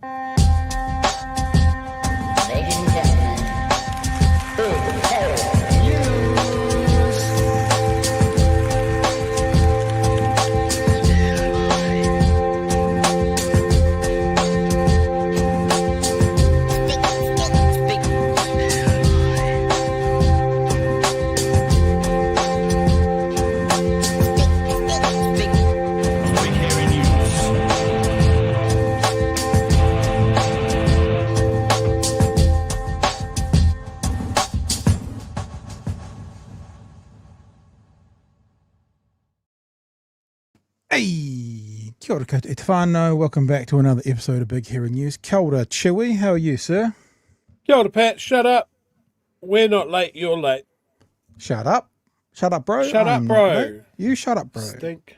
Ladies and gentlemen, big Herald News. Hey, kia ora koutou e te whānau. Welcome back to another episode of Big Hero News. Kia ora, Chewy. How are you, sir? Kia ora, Pat. Shut up. We're not late. You're late. Shut up. Shut up, bro. Shut up, I'm bro. not late. You shut up, bro. Stink.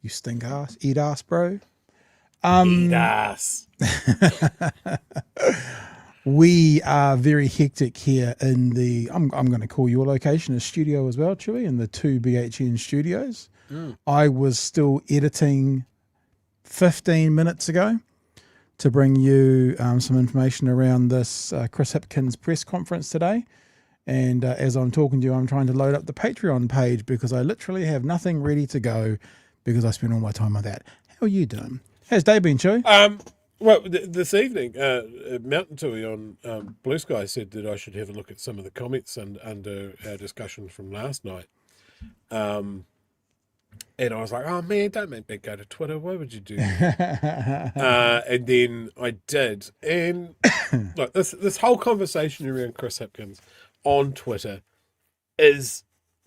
You stink ass. Eat ass, bro. Eat ass. We are very hectic here in the, I'm going to call your location a studio as well, Chewy, in the 2 BHN studios. I was still editing 15 minutes ago to bring you some information around this Chris Hipkins press conference today. And as I'm talking to you, I'm trying to load up the Patreon page because I literally have nothing ready to go because I spend all my time on that. How are you doing? How's day been, Chewy? Well, this evening, Mountain Tui on Blue Sky said that I should have a look at some of the comments under our discussion from last night. And I was like, oh, man, don't make me go to Twitter. Why would you do that? And then I did. And look, this whole conversation around Chris Hipkins on Twitter is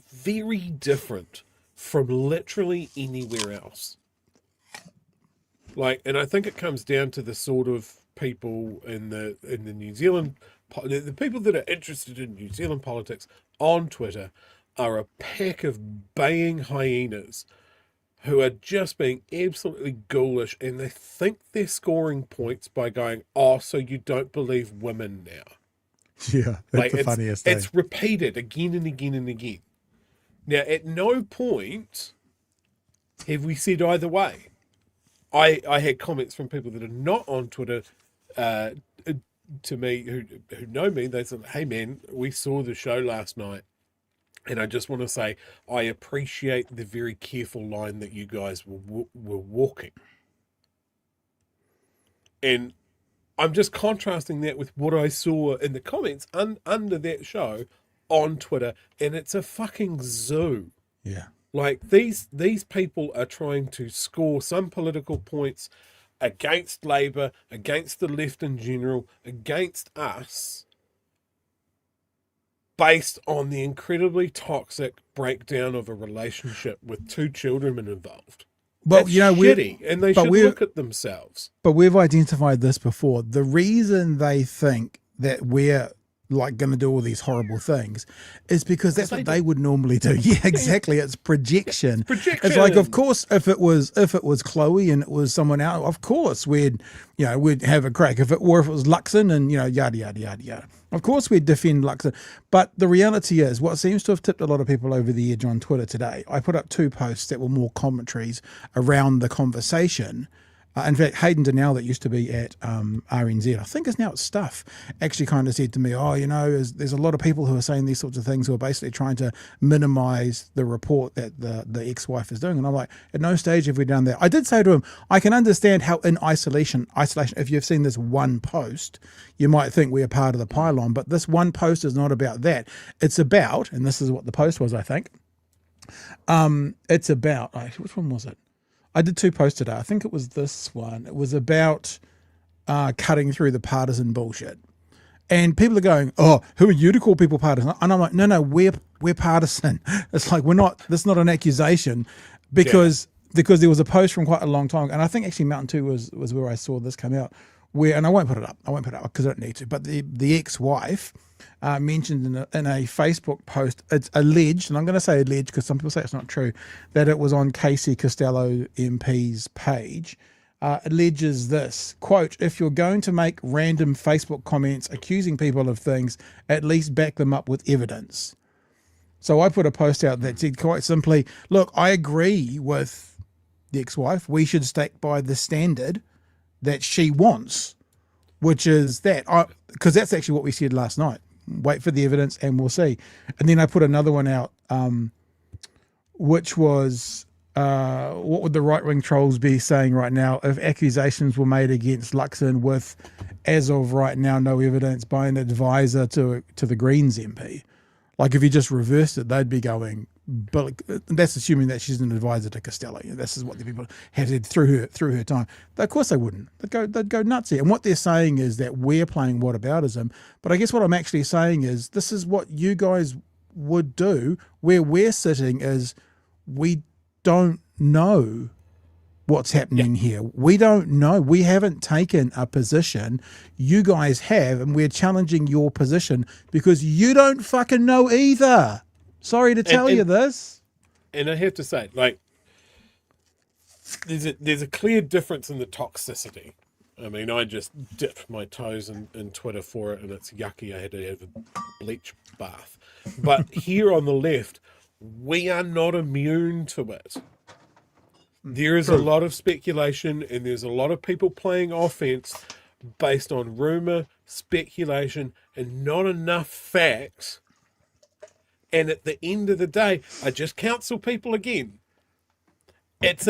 very different from literally anywhere else. Like, and I think it comes down to the sort of people in the New Zealand, the people that are interested in New Zealand politics on Twitter are a pack of baying hyenas who are just being absolutely ghoulish, and they think they're scoring points by going, oh, so you don't believe women now. Yeah, that's the funniest thing. It's repeated again and again and again. Now, at no point have we said either way. I had comments from people that are not on Twitter to me who know me. They said, hey, man, we saw the show last night. And I just want to say, I appreciate the very careful line that you guys were walking. And I'm just contrasting that with what I saw in the comments under that show on Twitter. And it's a fucking zoo. Yeah. Like, these people are trying to score some political points against Labour, against the left in general, against us, based on the incredibly toxic breakdown of a relationship with two children involved. Well, That's you know, shitty, and they should look at themselves. But we've identified this before. The reason they think that we're like going to do all these horrible things is because that's what they would normally do. Yeah, exactly. It's projection. It's like, of course, if it was Chloe and it was someone else, of course we'd have a crack. If it was Luxon and yada yada yada yada. Of course we'd defend Luxon. But the reality is, what seems to have tipped a lot of people over the edge on Twitter today, I put up 2 posts that were more commentaries around the conversation. In fact, Hayden Donnell, that used to be at RNZ, I think is now at Stuff, actually kind of said to me, there's a lot of people who are saying these sorts of things who are basically trying to minimise the report that the ex-wife is doing. And I'm like, at no stage have we done that. I did say to him, I can understand how in isolation, if you've seen this one post, you might think we are part of the pylon, but this one post is not about that. It's about, and this is what the post was, I think, it's about, which one was it? I did 2 posts today. I think it was this one. It was about cutting through the partisan bullshit. And people are going, oh, who are you to call people partisan? And I'm like, no, we're partisan. It's like, this is not an accusation because there was a post from quite a long time. And I think actually Mountain 2 was where I saw this come out. And I won't put it up. Because I don't need to. But the ex-wife mentioned in a Facebook post, it's alleged, and I'm going to say alleged because some people say it's not true, that it was on Casey Costello MP's page, alleges this, quote, if you're going to make random Facebook comments accusing people of things, at least back them up with evidence. So I put a post out that said quite simply, look, I agree with the ex-wife. We should stick by the standard that she wants which is that, because that's actually what we said last night. Wait for the evidence and we'll see. And then I put another one out, which was, what would the right-wing trolls be saying right now if accusations were made against Luxon with, as of right now, no evidence by an advisor to the Greens MP? Like, if you just reversed it, they'd be going, but that's assuming that she's an advisor to Costello. This is what the people have said through her time. Of course they wouldn't. They'd go nuts here. And what they're saying is that we're playing whataboutism. But I guess what I'm actually saying is this is what you guys would do. Where we're sitting is we don't know what's happening here. We don't know. We haven't taken a position. You guys have, and we're challenging your position because you don't fucking know either. Sorry to tell you this. And I have to say, like, there's a clear difference in the toxicity. I mean, I just dipped my toes in Twitter for it, and it's yucky. I had to have a bleach bath. But here on the left, we are not immune to it. There is a lot of speculation, and there's a lot of people playing offense based on rumor, speculation, and not enough facts. And at the end of the day, I just counsel people again. It's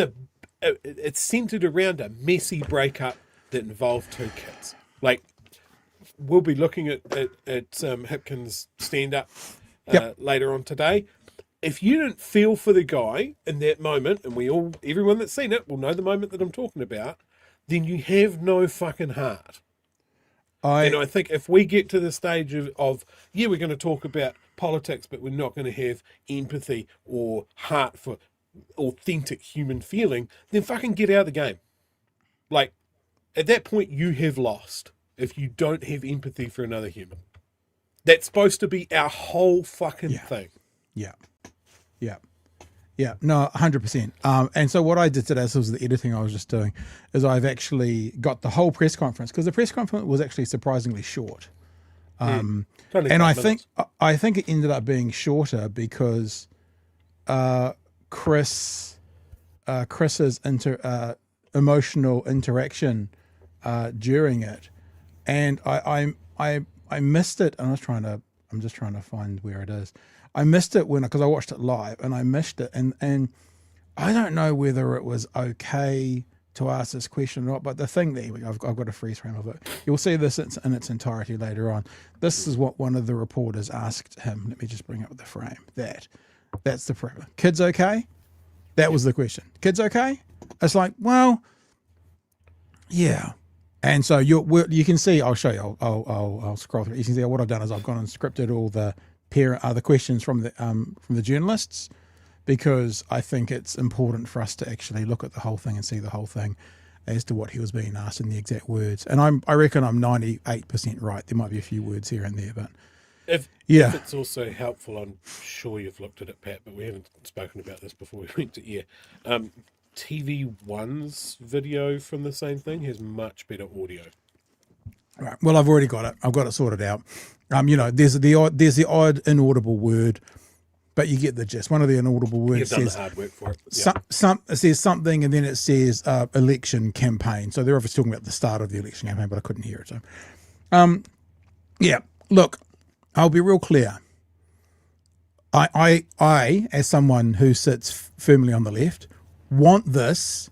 centered around a messy breakup that involved two kids. Like, we'll be looking at Hipkins' stand-up later on today. If you didn't feel for the guy in that moment, and everyone that's seen it will know the moment that I'm talking about, then you have no fucking heart. And I think if we get to the stage of we're going to talk about politics, but we're not going to have empathy or heart for authentic human feeling, then fucking get out of the game. Like, at that point, you have lost if you don't have empathy for another human. That's supposed to be our whole fucking thing. Yeah, no, 100%. And so what I did today, this was the editing I was just doing, is I've actually got the whole press conference, because the press conference was actually surprisingly short. And I think it ended up being shorter because Chris's emotional interaction during it, and I missed it, and I'm just trying to find where it is. I missed it because I watched it live, and I missed it, and I don't know whether it was okay to ask this question or not, but the thing there, I've got a freeze frame of it. You'll see this in its entirety later on. This is what one of the reporters asked him. Let me just bring up the frame. That's the prep. Kids okay? That was the question. Kids okay? It's like, well, yeah. And so you can see, I'll show you, I'll scroll through. You can see what I've done is I've gone and scripted all the questions from the journalists, because I think it's important for us to actually look at the whole thing and see the whole thing as to what he was being asked in the exact words. And I reckon I'm 98% right. There might be a few words here and there, but if it's also helpful, I'm sure you've looked at it, Pat, but we haven't spoken about this before we went to air. TV1's video from the same thing has much better audio. All right. Well, I've already got it. I've got it sorted out. There's the odd inaudible word, but you get the gist. One of the inaudible words says the hard work for it. It says something, and then it says election campaign. So they're obviously talking about the start of the election campaign, but I couldn't hear it. So, look, I'll be real clear. I, as someone who sits firmly on the left, want this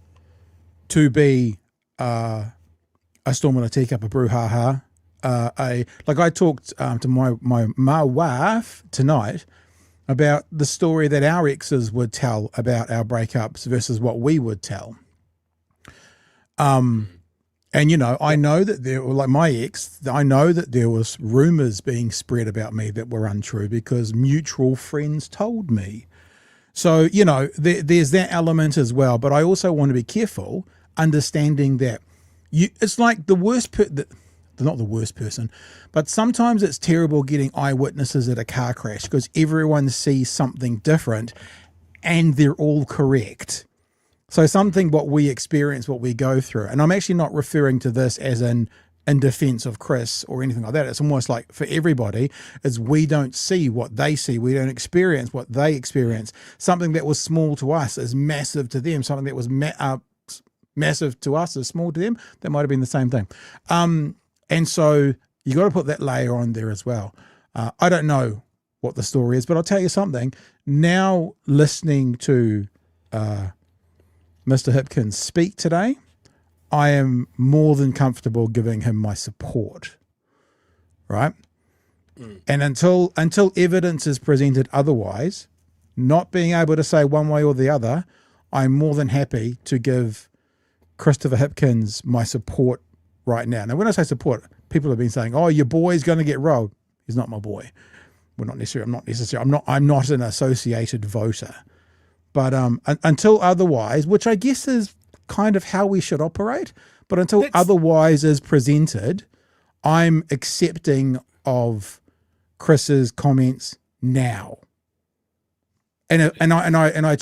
to be a storm in a teacup, a brouhaha. I talked to my wife tonight about the story that our exes would tell about our breakups versus what we would tell. And I know that my ex, I know that there was rumors being spread about me that were untrue because mutual friends told me. So, there's that element as well. But I also want to be careful, understanding that it's like the worst not the worst person, but sometimes it's terrible getting eyewitnesses at a car crash because everyone sees something different and they're all correct. So what we experience, what we go through, and I'm actually not referring to this as in defense of Chris or anything like that. It's almost like for everybody is we don't see what they see. We don't experience what they experience. Something that was small to us is massive to them. Something that was massive to us is small to them. That might have been the same thing. And so you got to put that layer on there as well. I don't know what the story is, but I'll tell you something. Now listening to Mr. Hipkins speak today, I am more than comfortable giving him my support, right? And until evidence is presented otherwise, not being able to say one way or the other, I'm more than happy to give Christopher Hipkins my support right now. Now, when I say support, people have been saying, "Oh, your boy's going to get rolled." He's not my boy. Well, not necessarily. I'm not an associated voter. But until otherwise, which I guess is kind of how we should operate, but until otherwise is presented, I'm accepting of Chris's comments now. And I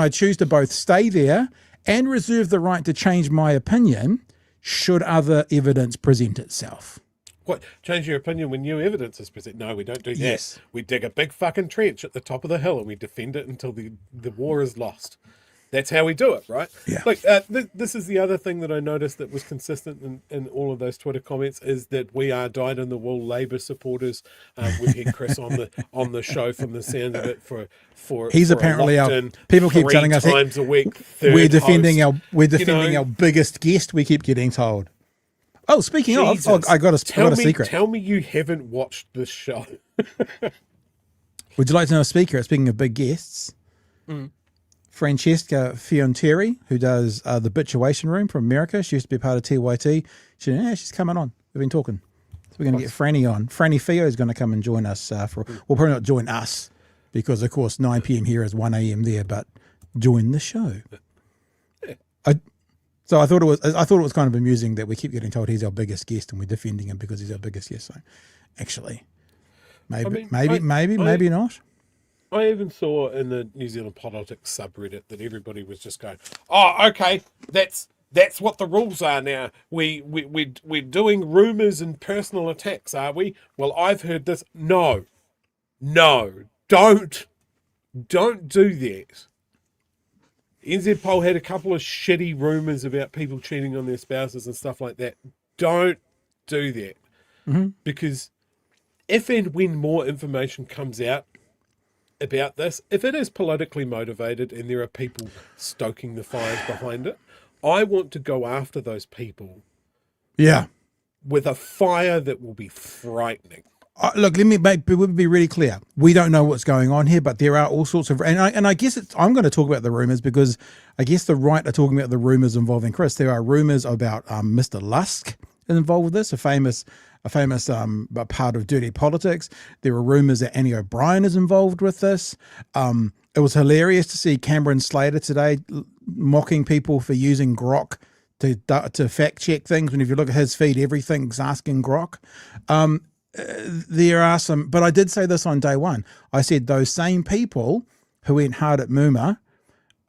choose to both stay there and reserve the right to change my opinion should other evidence present itself. What? Change your opinion when new evidence is presented? No, we don't do that. Yes. We dig a big fucking trench at the top of the hill and we defend it until the war is lost. That's how we do it, right? Yeah. Like, this is the other thing that I noticed that was consistent in all of those Twitter comments is that we are dyed-in-the-wool Labour supporters. We've had Chris on the show from the sound of it for he's for apparently our locked-in people keep telling us times a week. we're defending host. our biggest guest. We keep getting told. Oh, speaking Jesus. of, I got a secret. Tell me you haven't watched this show. Would you like to know a speaker? Speaking of big guests, Francesca Fiontieri, who does the Bitchuation Room from America. She used to be part of TYT. She's coming on. We've been talking. So we're going to get Franny on. Franny Fio is going to come and join us probably not join us because, of course, 9 p.m. here is 1 a.m. there, but join the show. So I thought it was kind of amusing that we keep getting told he's our biggest guest and we're defending him because he's our biggest guest. So actually, maybe not. I even saw in the New Zealand politics subreddit that everybody was just going, "Oh, okay, that's what the rules are now. We're doing rumours and personal attacks, are we? Well, I've heard this. No, don't do that." NZ Poll had a couple of shitty rumours about people cheating on their spouses and stuff like that. Don't do that. Because if and when more information comes out about this, if it is politically motivated and there are people stoking the fires behind it, I want to go after those people. Yeah. With a fire that will be frightening. Look, let me be really clear. We don't know what's going on here, but there are all sorts of, and I guess I'm going to talk about the rumors because I guess the right are talking about the rumors involving Chris. There are rumors about Mr. Lusk involved with this, a famous part of dirty politics. There are rumors that Annie O'Brien is involved with this. It was hilarious to see Cameron Slater today mocking people for using Grok to fact check things. When if you look at his feed, everything's asking Grok. There are some, but I did say this on day one. I said those same people who went hard at Mooma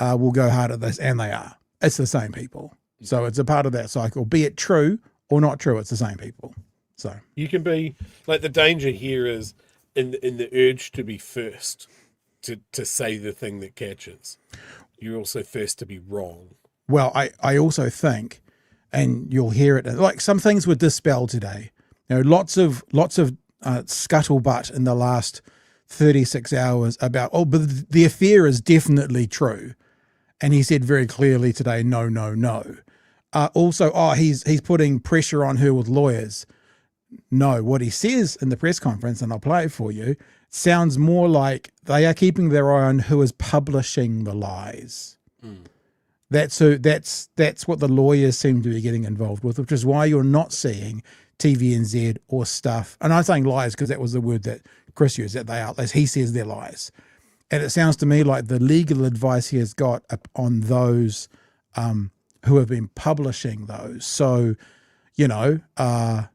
will go hard at this, and they are. It's the same people. So it's a part of that cycle. Be it true or not true, it's the same people. So you can be like, the danger here is in the urge to be first, to say the thing that catches. You're also first to be wrong. Well, I also think, and you'll hear it, like some things were dispelled today. Lots of scuttlebutt in the last 36 hours about, but the affair is definitely true. And he said very clearly today, no. Also, he's putting pressure on her with lawyers. No, what he says in the press conference, and I'll play it for you, sounds more like they are keeping their eye on who is publishing the lies. That's what the lawyers seem to be getting involved with, which is why you're not seeing TVNZ or stuff. And I'm saying lies because that was the word that Chris used, that they are, as he says, they're lies. And it sounds to me like the legal advice he has got on those who have been publishing those. So, yeah.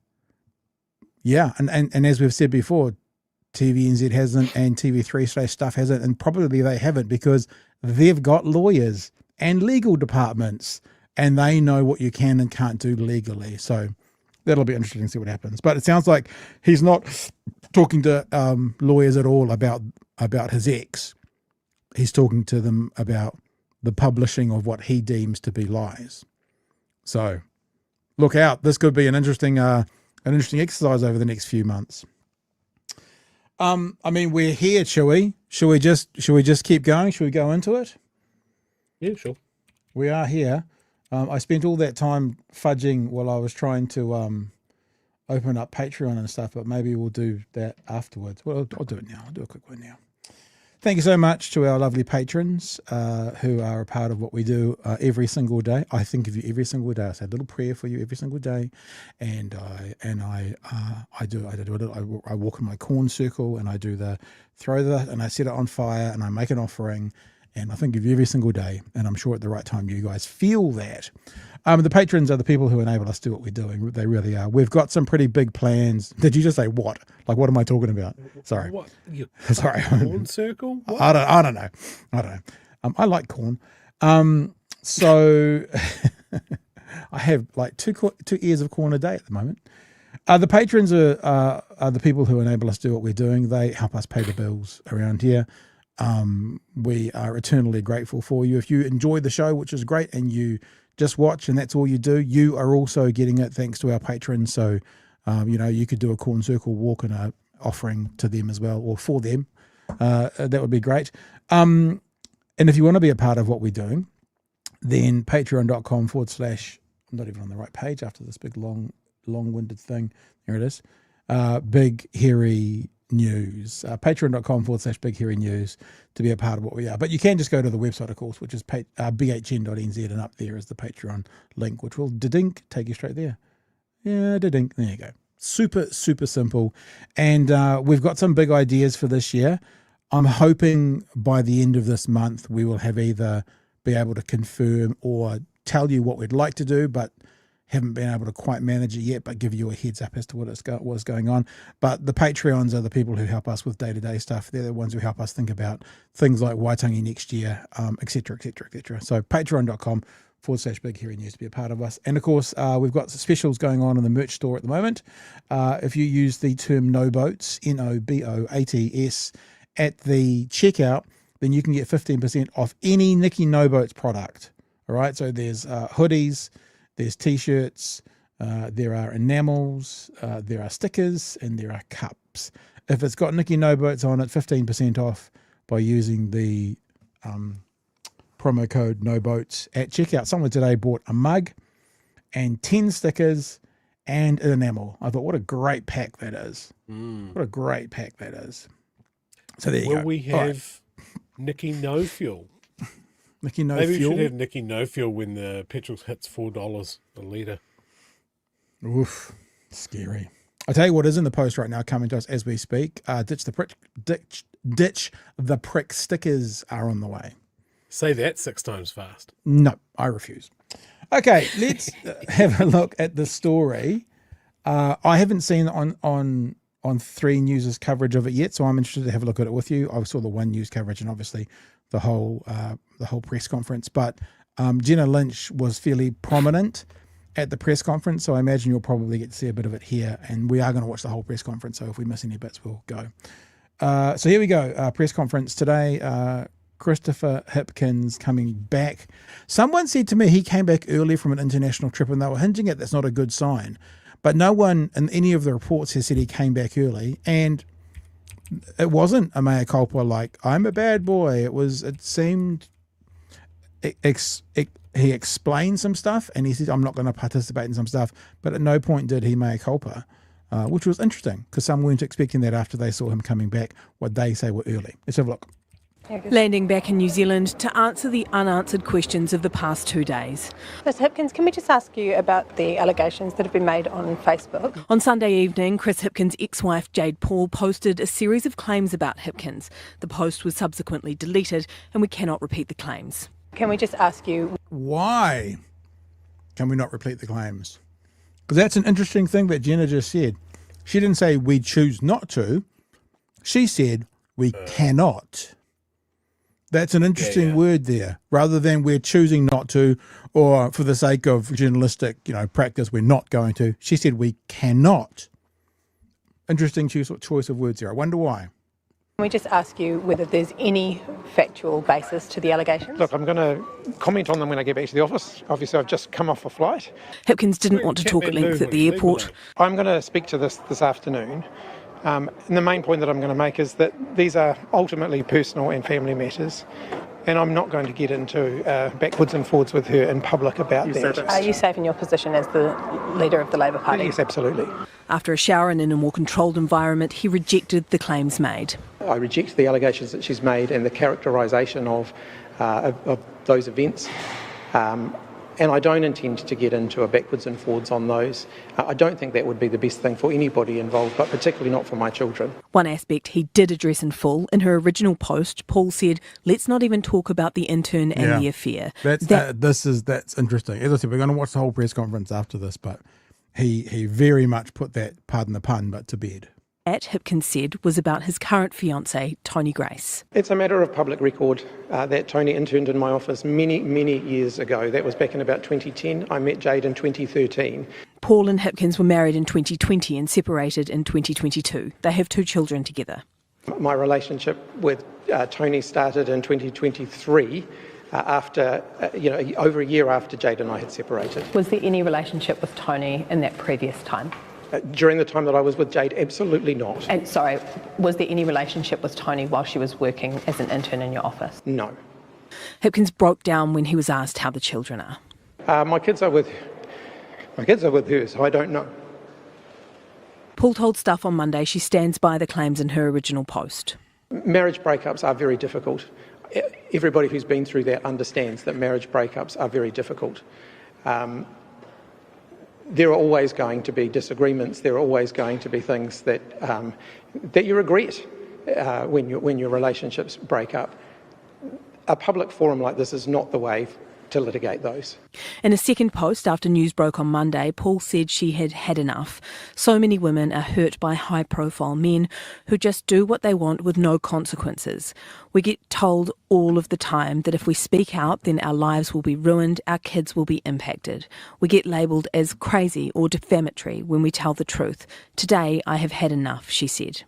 And as we've said before, TVNZ hasn't and TV3 stuff hasn't, and probably they haven't because they've got lawyers and legal departments and they know what you can and can't do legally. So that'll be interesting to see what happens. But it sounds like he's not talking to lawyers at all about his ex. He's talking to them about the publishing of what he deems to be lies. So look out. This could be an interesting an interesting exercise over the next few months. I mean, we're here, shall we? Shall we just keep going? Shall we go into it? Yeah, sure. We are here. I spent all that time fudging while I was trying to open up Patreon and stuff, but maybe we'll do that afterwards. Well, I'll do it now. I'll do a quick one now. Thank you so much to our lovely patrons who are a part of what we do every single day. I think of you every single day. I say a little prayer for you every single day, and I walk in my corn circle, and I do and I set it on fire, and I make an offering, and I think of you every single day, and I'm sure at the right time you guys feel that. The patrons are the people who enable us to do what we're doing. They really are. We've got some pretty big plans. Did you just say what? Like, what am I talking about? Sorry. What? Sorry. Corn circle? What? I don't know. I like corn. So I have like two ears of corn a day at the moment. The patrons are the people who enable us to do what we're doing. They help us pay the bills around here. We are eternally grateful for you. If you enjoy the show, which is great, and you just watch and that's all you do, you are also getting it thanks to our patrons. So, you could do a corn circle walk and a offering to them as well, or for them. That would be great. And if you want to be a part of what we're doing, then patreon.com/ I'm not even on the right page after this big long-winded thing. There it is. Big Hairy News. Patreon.com / Big Hairy News to be a part of what we are. But you can just go to the website, of course, which is bhn.nz, and up there is the Patreon link, which will take you straight there. Yeah, there you go. Super, super simple. And we've got some big ideas for this year. I'm hoping by the end of this month we will have either be able to confirm or tell you what we'd like to do, but haven't been able to quite manage it yet, but give you a heads up as to what's going on. But the Patreons are the people who help us with day-to-day stuff. They're the ones who help us think about things like Waitangi next year, et cetera, et cetera, et cetera. So patreon.com / Big Hairy News to be a part of us. And of course, we've got specials going on in the merch store at the moment. If you use the term No Boats, NOBOATS, at the checkout, then you can get 15% off any Nikki No Boats product. All right, so there's hoodies, there's t-shirts, there are enamels, there are stickers, and there are cups. If it's got Nikki No Boats on it, 15% off by using the promo code No Boats at checkout. Someone today bought a mug and 10 stickers and an enamel. I thought, what a great pack that is. What a great pack that is. So there you go. Will we have Nikki No Fuel? Nikki No Maybe Fuel? we should have Nikki No Fuel when the petrol hits $4 a litre. Oof, scary. I tell you what is in the post right now, coming to us as we speak. Ditch the prick stickers are on the way. Say that 6 times fast. No, I refuse. Okay, let's have a look at the story. I haven't seen on 3 News' coverage of it yet, so I'm interested to have a look at it with you. I saw the 1 News coverage and obviously the whole press conference, but Jenna Lynch was fairly prominent at the press conference, so I imagine you'll probably get to see a bit of it here, and we are going to watch the whole press conference, so if we miss any bits, we'll go. So here we go, press conference today. Christopher Hipkins coming back. Someone said to me he came back early from an international trip, and they were hinging at that's not a good sign. But no one in any of the reports has said he came back early, and it wasn't a mea culpa like I'm a bad boy. It seemed he explained some stuff, and he said I'm not going to participate in some stuff, but at no point did he mea culpa, which was interesting because some weren't expecting that after they saw him coming back. What they say were early. Let's have a look. Landing back in New Zealand to answer the unanswered questions of the past 2 days. Ms Hipkins, can we just ask you about the allegations that have been made on Facebook? On Sunday evening, Chris Hipkins' ex-wife Jade Paul posted a series of claims about Hipkins. The post was subsequently deleted, and we cannot repeat the claims. Can we just ask you... Why can we not repeat the claims? Because that's an interesting thing that Jenna just said. She didn't say we choose not to. She said we cannot. That's an interesting word there, rather than we're choosing not to, or for the sake of journalistic, practice, we're not going to. She said we cannot. Interesting choice of words there. I wonder why. Can we just ask you whether there's any factual basis to the allegations? Look, I'm going to comment on them when I get back to the office. Obviously, I've just come off a flight. Hipkins didn't want to talk at length at the airport. I'm going to speak to this afternoon. And the main point that I'm going to make is that these are ultimately personal and family matters. And I'm not going to get into backwards and forwards with her in public about that. Are you safe in your position as the leader of the Labour Party? Yes, absolutely. After a shower and in a more controlled environment, he rejected the claims made. I reject the allegations that she's made and the characterisation of those events. And I don't intend to get into a backwards and forwards on those. I don't think that would be the best thing for anybody involved, but particularly not for my children. One aspect he did address in full. In her original post, Paul said, let's not even talk about the intern and the affair. That's interesting. As I said, we're going to watch the whole press conference after this, but he very much put that, pardon the pun, but to bed. That, Hipkins said, was about his current fiancée, Tony Grace. It's a matter of public record that Tony interned in my office many, many years ago. That was back in about 2010. I met Jade in 2013. Paul and Hipkins were married in 2020 and separated in 2022. They have 2 children together. My relationship with Tony started in 2023 after, over a year after Jade and I had separated. Was there any relationship with Tony in that previous time? During the time that I was with Jade, absolutely not. And sorry, was there any relationship with Tony while she was working as an intern in your office? No. Hipkins broke down when he was asked how the children are. My kids are with her, so I don't know. Paul told Stuff on Monday she stands by the claims in her original post. Marriage breakups are very difficult. Everybody who's been through that understands that marriage breakups are very difficult. There are always going to be disagreements. There are always going to be things that you regret when your relationships break up. A public forum like this is not the way to litigate those. In a second post after news broke on Monday, Paul said she had had enough. So many women are hurt by high-profile men who just do what they want with no consequences. We get told all of the time that if we speak out, then our lives will be ruined, our kids will be impacted. We get labelled as crazy or defamatory when we tell the truth. Today, I have had enough, she said.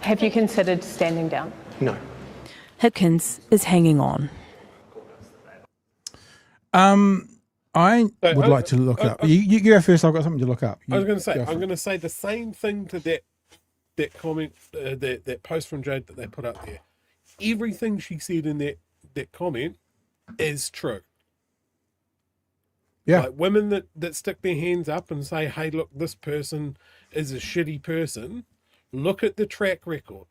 Have you considered standing down? No. Hipkins is hanging on. I would like to look up. You go first. I've got something to look up. I was going to say, I'm going to say the same thing to that comment, that post from Jade that they put up there. Everything she said in that comment is true. Yeah. Like women that stick their hands up and say, hey, look, this person is a shitty person. Look at the track record.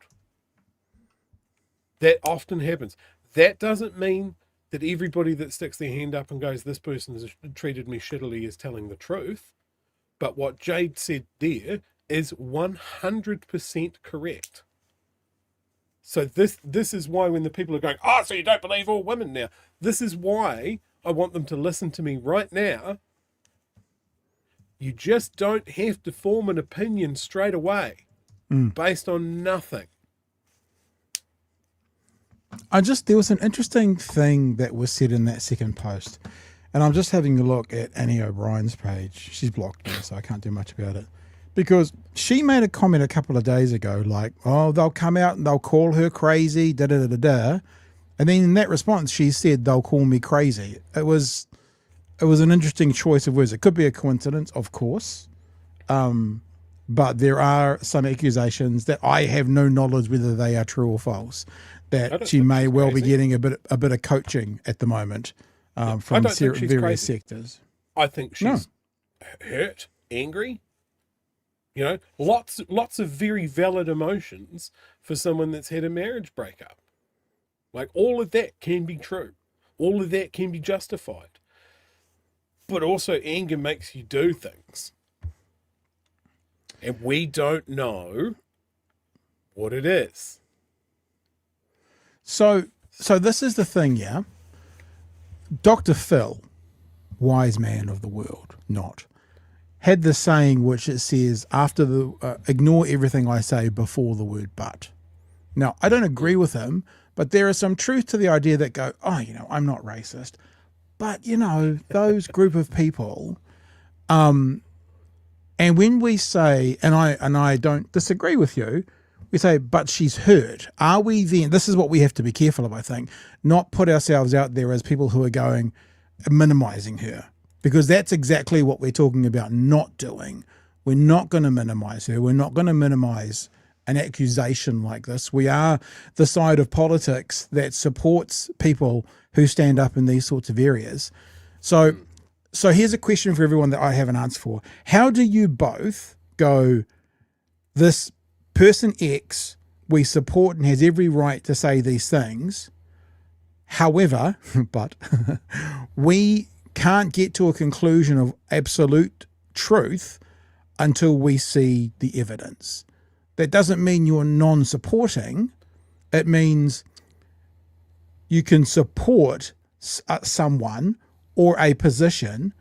That often happens. That doesn't mean that everybody that sticks their hand up and goes, this person has treated me shittily, is telling the truth. But what Jade said there is 100% correct. So this is why when the people are going, oh, so you don't believe all women now. This is why I want them to listen to me right now. You just don't have to form an opinion straight away based on nothing. There was an interesting thing that was said in that second post, and I'm just having a look at Annie O'Brien's page. She's blocked me, so I can't do much about it. Because she made a comment a couple of days ago, like, oh, they'll come out and they'll call her crazy, da-da-da-da-da. And then in that response, she said, they'll call me crazy. It was an interesting choice of words. It could be a coincidence, of course. But there are some accusations that I have no knowledge whether they are true or false, that she may well be getting a bit of coaching at the moment from various sectors. I think she's hurt, angry. You know, lots of very valid emotions for someone that's had a marriage breakup. Like, all of that can be true. All of that can be justified. But also anger makes you do things. And we don't know what it is. So this is the thing, yeah? Dr. Phil, wise man of the world, had the saying which it says, after the ignore everything I say before the word but. Now, I don't agree with him, but there is some truth to the idea that go, oh, I'm not racist. But, those group of people, and when we say, and I don't disagree with you, we say, but she's hurt. Are we then, this is what we have to be careful of, I think, not put ourselves out there as people who are going, minimizing her, because that's exactly what we're talking about not doing. We're not going to minimize her. We're not going to minimize an accusation like this. We are the side of politics that supports people who stand up in these sorts of areas. So here's a question for everyone that I have an answer for. How do you both go, this person X we support and has every right to say these things, however, but we can't get to a conclusion of absolute truth until we see the evidence? That doesn't mean you're non-supporting. It means you can support someone or a position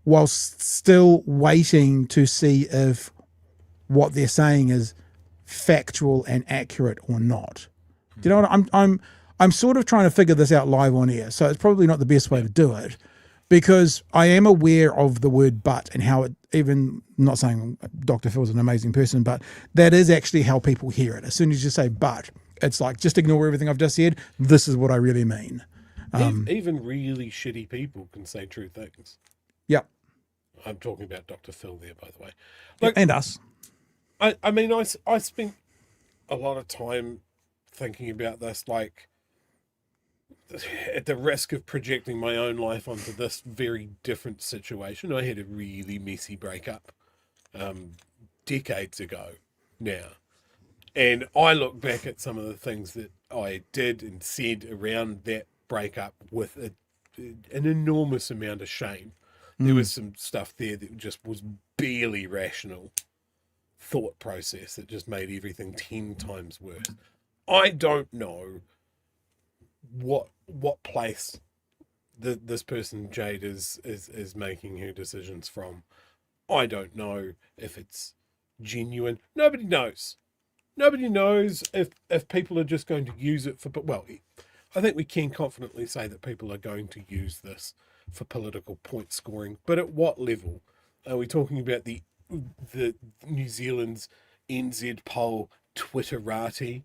whilst still waiting to see if what they're saying is factual and accurate or not. Do you know what I'm sort of trying to figure this out live on air, so it's probably not the best way to do it, because I am aware of the word but and how it, even not saying Dr. Phil's an amazing person, but that is actually how people hear it. As soon as you say but, it's like, just ignore everything I've just said. This is what I really mean. Even really shitty people can say true things. Yep. I'm talking about Dr. Phil there, by the way. And us. I mean, I spent a lot of time thinking about this, like, at the risk of projecting my own life onto this very different situation. I had a really messy breakup decades ago now. And I look back at some of the things that I did and said around that breakup with an enormous amount of shame. There was some stuff there that just was barely rational thought process that just made everything 10 times worse. I don't know what place this person Jade is making her decisions from. I don't know if it's genuine. Nobody knows. Nobody knows if people are just going to use it for, well, I think we can confidently say that people are going to use this for political point scoring, but at what level? Are we talking about the New Zealand's NZ poll Twitterati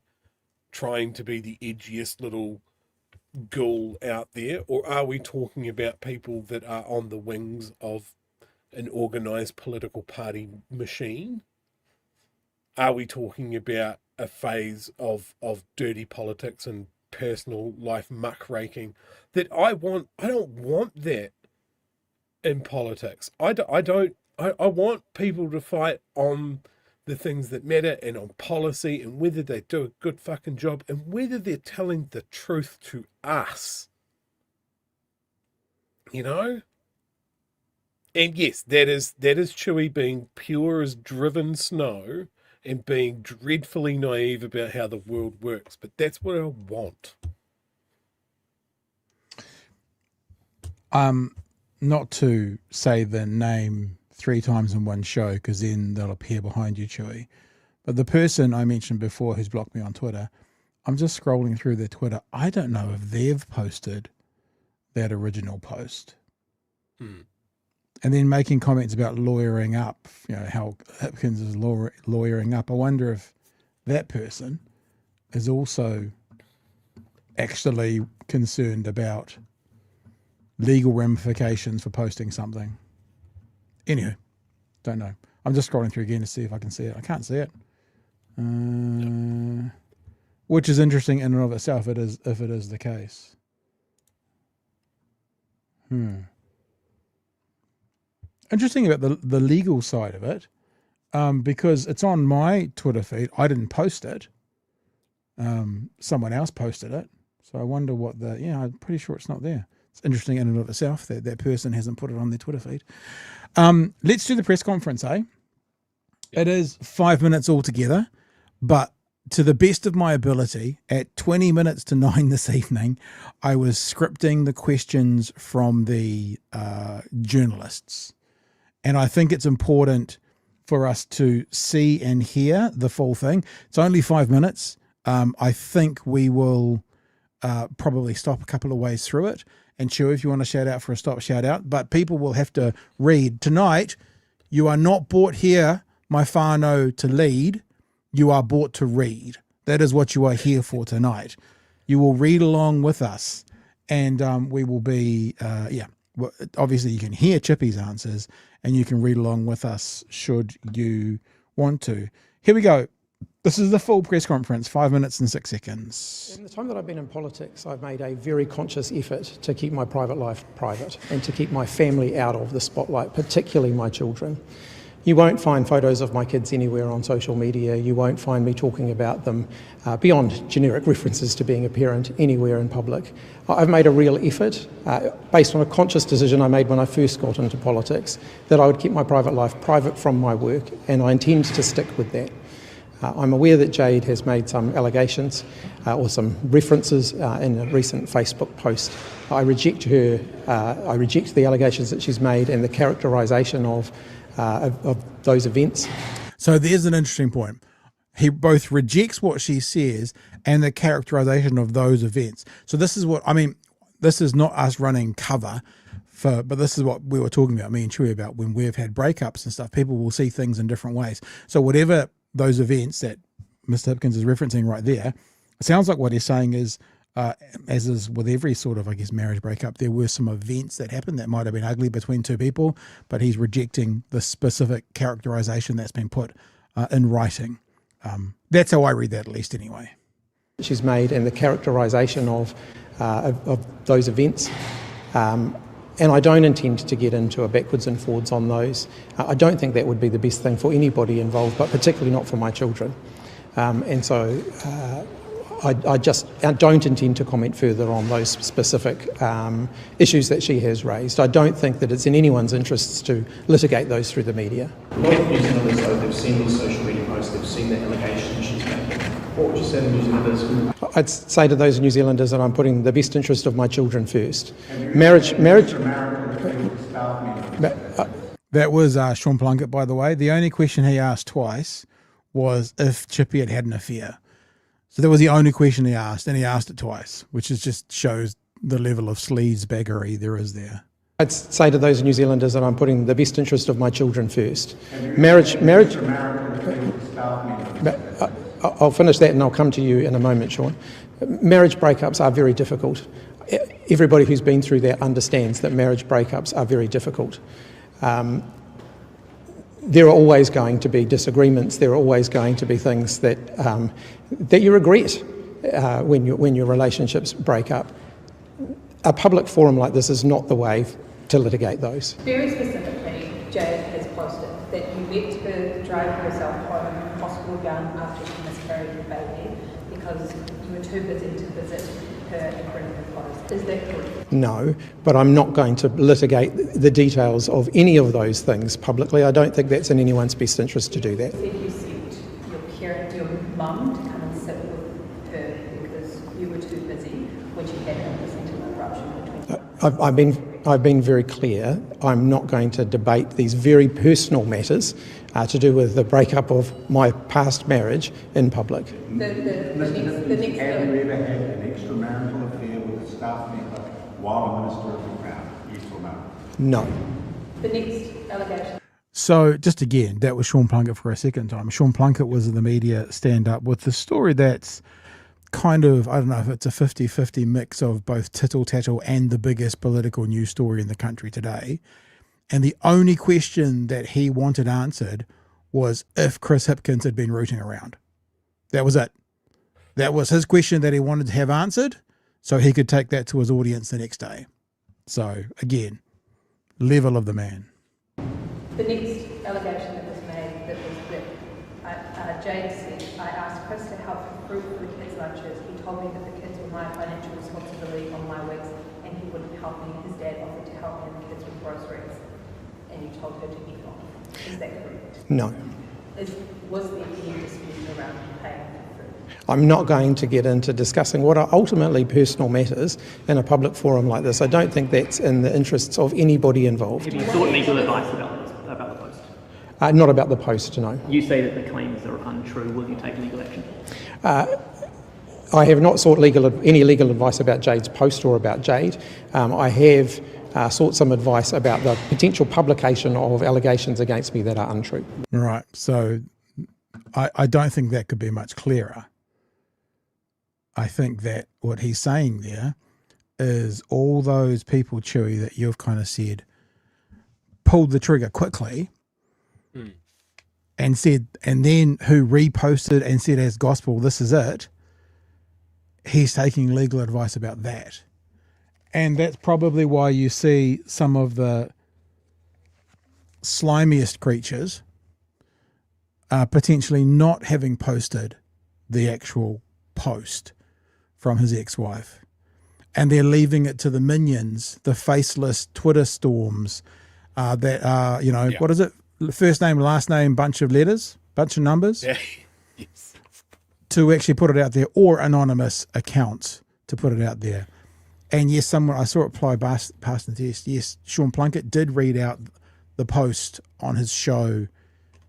trying to be the edgiest little ghoul out there, or are we talking about people that are on the wings of an organised political party machine? Are we talking about a phase of dirty politics and personal life muckraking that I don't want that in politics. I want people to fight on the things that matter and on policy and whether they do a good fucking job and whether they're telling the truth to us. You know? And yes, that is Chewie being pure as driven snow and being dreadfully naive about how the world works. But that's what I want. Not to say the name 3 times in one show, because then they'll appear behind you, Chewie. But the person I mentioned before who's blocked me on Twitter, I'm just scrolling through their Twitter. I don't know if they've posted that original post. And then making comments about lawyering up, you know, how Hipkins is lawyering up. I wonder if that person is also actually concerned about legal ramifications for posting something. Anywho, don't know. I'm just scrolling through again to see if I can see it. I can't see it. Which is interesting in and of itself, if it is the case. Interesting about the legal side of it, because it's on my Twitter feed. I didn't post it. Someone else posted it. So I wonder what I'm pretty sure it's not there. It's interesting in and of itself that that person hasn't put it on their Twitter feed. Let's do the press conference, eh? It is 5 minutes altogether, but to the best of my ability, at 20 minutes to 9 this evening, I was scripting the questions from the journalists. And I think it's important for us to see and hear the full thing. It's only 5 minutes. I think we will probably stop a couple of ways through it. And Chew, if you want to shout out for a stop, shout out. But people will have to read. Tonight, you are not brought here, my whānau, to lead. You are bought to read. That is what you are here for tonight. You will read along with us, and we will be, well, obviously you can hear Chippy's answers, and you can read along with us should you want to. Here we go. This is the full press conference, 5 minutes and 6 seconds. In the time that I've been in politics, I've made a very conscious effort to keep my private life private and to keep my family out of the spotlight, particularly my children. You won't find photos of my kids anywhere on social media. You won't find me talking about them beyond generic references to being a parent anywhere in public. I've made a real effort, based on a conscious decision I made when I first got into politics, that I would keep my private life private from my work, and I intend to stick with that. I'm aware that Jade has made some allegations or some references in a recent Facebook post. I reject the allegations that she's made and the characterisation of those events. So there's an interesting point. He both rejects what she says and the characterisation of those events. So this is what, I mean, this is not us running cover but this is what we were talking about, me and Chewy, about when we've had breakups and stuff. People will see things in different ways. So whatever those events that Mr. Hipkins is referencing right there, it sounds like what he's saying is, as is with every sort of, I guess, marriage breakup, there were some events that happened that might have been ugly between two people, but he's rejecting the specific characterisation that's been put in writing. That's how I read that, at least anyway. She's made and the characterisation of those events. And I don't intend to get into a backwards and forwards on those. I don't think that would be the best thing for anybody involved, but particularly not for my children. And so I don't intend to comment further on those specific issues that she has raised. I don't think that it's in anyone's interests to litigate those through the media. A lot of New Zealanders, though, they've seen these social media posts, they've seen the allegations she's making. What would you say to New Zealanders? I'd say to those New Zealanders that I'm putting the best interest of my children first. That was Sean Plunkett, by the way. The only question he asked twice was if Chippy had had an affair. So that was the only question he asked, and he asked it twice, which is just shows the level of sleazebaggery there is there. I'd say to those New Zealanders that I'm putting the best interest of my children first. I'll finish that and I'll come to you in a moment, Sean. Marriage breakups are very difficult. Everybody who's been through that understands that marriage breakups are very difficult. There are always going to be disagreements. There are always going to be things that you regret when your relationships break up. A public forum like this is not the way to litigate those. Very specifically, Jade has posted that you let her drive herself home from hospital gown after she miscarried her baby because you were too busy to visit her and bring her clothes. Is that correct? No, but I'm not going to litigate the details of any of those things publicly. I don't think that's in anyone's best interest to do that. You sent your mum to come and sit with her because you were too busy when she had a placental interruption between I've been very clear. I'm not going to debate these very personal matters to do with the breakup of my past marriage in public. Have you ever had an extramarital affair with a staff member while a Minister of the Crown? Yes or no? No. The next allegation. So just again, that was Sean Plunkett for a second time. Sean Plunkett was in the media stand-up with the story that's kind of, I don't know if it's a 50-50 mix of both tittle-tattle and the biggest political news story in the country today. And the only question that he wanted answered was if Chris Hipkins had been rooting around. That was it. That was his question that he wanted to have answered so he could take that to his audience the next day. So, again, level of the man. The next allegation that was made that Jade said, I asked Chris to help recruit for the kids' lunches. He told me that the kids were my financial responsibility on my weeks and he wouldn't help me. His dad offered to help me and the kids with groceries. And you told her to get off. Is that correct? No. Was there any dispute around paying for food? I'm not going to get into discussing what are ultimately personal matters in a public forum like this. I don't think that's in the interests of anybody involved. Have you sought legal advice about the post? Not about the post, no. You say that the claims are untrue. Will you take legal action? I have not sought any legal advice about Jade's post or about Jade. I have sought some advice about the potential publication of allegations against me that are untrue. Right. So I don't think that could be much clearer. I think that what he's saying there is all those people, Chewy, that you've kind of said pulled the trigger quickly and said, and then who reposted and said as gospel, this is it. He's taking legal advice about that. And that's probably why you see some of the slimiest creatures potentially not having posted the actual post from his ex-wife. And they're leaving it to the minions, the faceless Twitter storms that are, what is it? First name, last name, bunch of letters, bunch of numbers. Yeah. Yes. To actually put it out there, or anonymous accounts to put it out there. And yes, I saw it apply past the test. Yes, Sean Plunkett did read out the post on his show,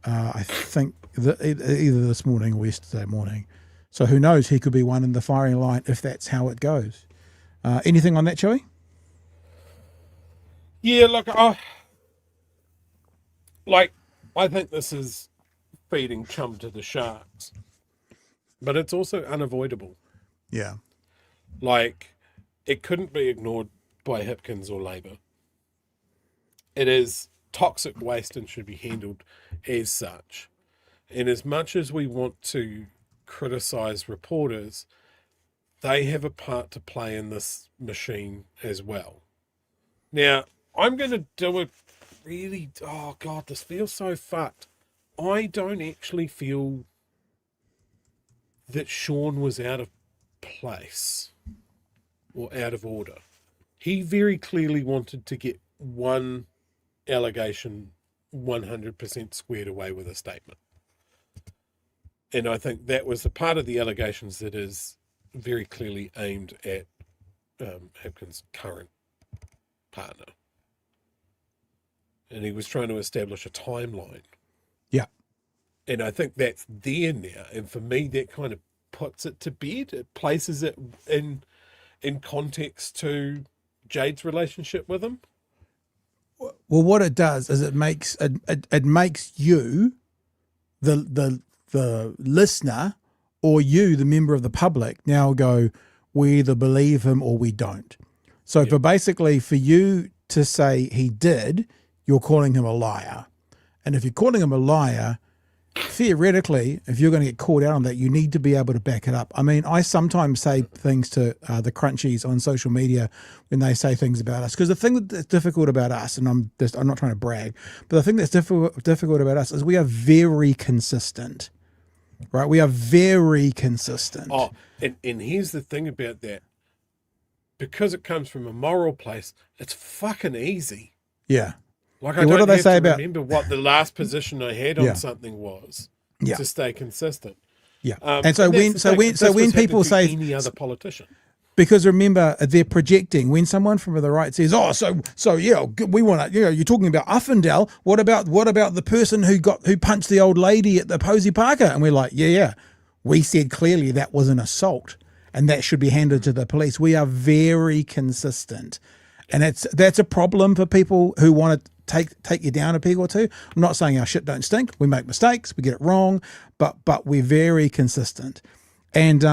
I think either this morning or yesterday morning. So who knows, he could be one in the firing line if that's how it goes. Anything on that, Chewy? Yeah, look, I think this is feeding chum to the sharks, but it's also unavoidable. Yeah. Like, it couldn't be ignored by Hipkins or Labour. It is toxic waste and should be handled as such. And as much as we want to criticise reporters, they have a part to play in this machine as well. Now, I'm going to do it really... Oh, God, this feels so fucked. I don't actually feel that Sean was out of place or out of order. He very clearly wanted to get one allegation 100% squared away with a statement. And I think that was the part of the allegations that is very clearly aimed at Hipkins' current partner. And he was trying to establish a timeline. Yeah. And I think that's there now. And for me, that kind of puts it to bed. It places it in context to Jade's relationship with him. Well, what it does is it makes you, the listener, or you, the member of the public, now go, we either believe him or we don't. So for you to say he did, you're calling him a liar. And if you're calling him a liar, theoretically, if you're going to get called out on that, you need to be able to back it up. I mean, I sometimes say things to the crunchies on social media when they say things about us, because the thing that's difficult about us, and I'm not trying to brag, but the thing that's difficult about us is we are very consistent, right? We are very consistent. Oh, and here's the thing about that. Because it comes from a moral place, it's fucking easy. Yeah. Like, I what do don't they have say to about remember what the last position I had on something was to stay consistent. Yeah. And so when people say any other politician, because remember, they're projecting. When someone from the right says, "Oh, so yeah, we want to," you're talking about Uffindale. What about the person who punched the old lady at the Posey Parker? And we're like, yeah, we said clearly that was an assault, and that should be handed to the police. We are very consistent, and that's a problem for people who want to take you down a peg or two. I'm not saying our shit don't stink. We make mistakes, we get it wrong, but we're very consistent. And